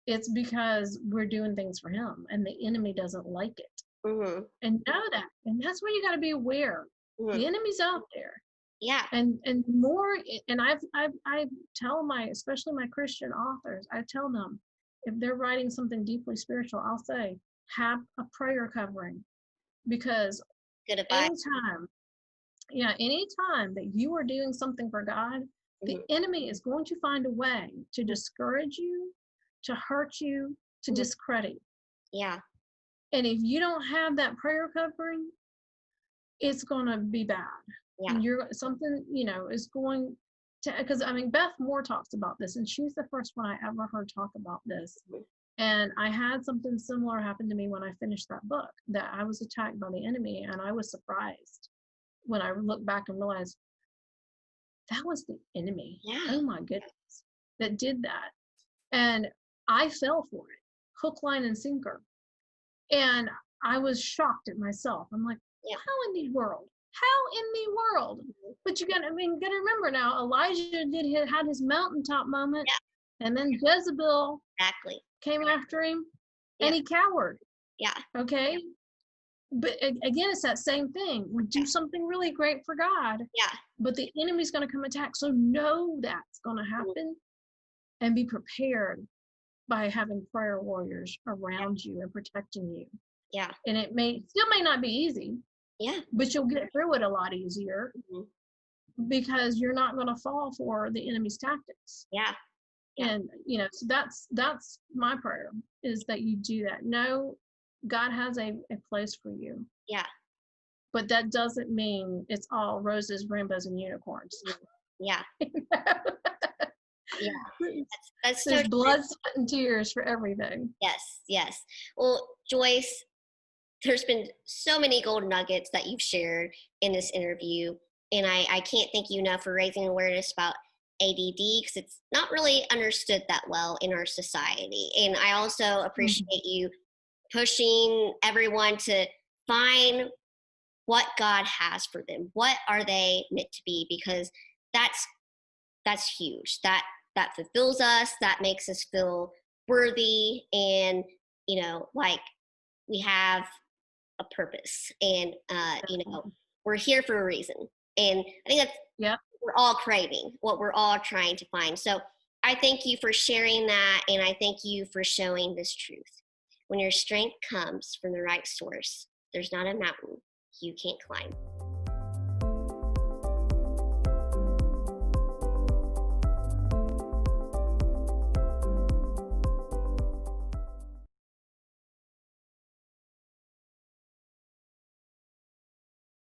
[SPEAKER 2] It's because we're doing things for him, and the enemy doesn't like it.
[SPEAKER 1] Mm-hmm.
[SPEAKER 2] And know that. And that's where you got to be aware. Mm-hmm. The enemy's out there.
[SPEAKER 1] Yeah.
[SPEAKER 2] And more, and I tell especially my Christian authors, I tell them, if they're writing something deeply spiritual, I'll say, have a prayer covering, because
[SPEAKER 1] good advice.
[SPEAKER 2] Anytime that you are doing something for God, the enemy is going to find a way to discourage you, to hurt you, to discredit you.
[SPEAKER 1] Yeah.
[SPEAKER 2] And if you don't have that prayer covering, it's going to be bad.
[SPEAKER 1] Yeah.
[SPEAKER 2] And is going to, because Beth Moore talks about this, and she's the first one I ever heard talk about this. Mm-hmm. And I had something similar happen to me when I finished that book, that I was attacked by the enemy, and I was surprised when I look back and realize that was the enemy.
[SPEAKER 1] Yeah.
[SPEAKER 2] Oh my goodness, that did that. And I fell for it, hook, line, and sinker. And I was shocked at myself. I'm like, how in the world How in the world? But you gotta remember now, Elijah had his mountaintop moment,
[SPEAKER 1] Yeah,
[SPEAKER 2] and then Jezebel
[SPEAKER 1] exactly.
[SPEAKER 2] came after him,
[SPEAKER 1] Yeah,
[SPEAKER 2] and he cowered.
[SPEAKER 1] yeah,
[SPEAKER 2] Okay, but again, it's that same thing. We do something really great for God,
[SPEAKER 1] yeah.
[SPEAKER 2] but the enemy's going to come attack. So know that's going to
[SPEAKER 1] Mhm.
[SPEAKER 2] happen, and be prepared by having prayer warriors around you and protecting you.
[SPEAKER 1] Yeah,
[SPEAKER 2] And it may not be easy,
[SPEAKER 1] yeah.
[SPEAKER 2] but you'll get through it a lot easier
[SPEAKER 1] Mhm.
[SPEAKER 2] because you're not going to fall for the enemy's tactics.
[SPEAKER 1] Yeah, yeah,
[SPEAKER 2] And so that's my prayer, is that you do that. Know God has a place for you,
[SPEAKER 1] yeah.
[SPEAKER 2] but that doesn't mean it's all roses, rainbows, and unicorns.
[SPEAKER 1] Mhm. Yeah, yeah. That's so
[SPEAKER 2] There's
[SPEAKER 1] true.
[SPEAKER 2] blood, sweat, and tears for everything.
[SPEAKER 1] Yes, yes. Well, Joyce, there's been so many gold nuggets that you've shared in this interview, and I can't thank you enough for raising awareness about ADD because it's not really understood that well in our society. And I also
[SPEAKER 2] Mhm.
[SPEAKER 1] appreciate you pushing everyone to find what God has for them. What are they meant to be? Because that's that's huge. That fulfills us. That makes us feel worthy, and like we have a purpose, and we're here for a reason. And I think that's
[SPEAKER 2] Yep.
[SPEAKER 1] we're all craving, what we're all trying to find. So I thank you for sharing that, and I thank you for showing this truth. When your strength comes from the right source, there's not a mountain you can't climb.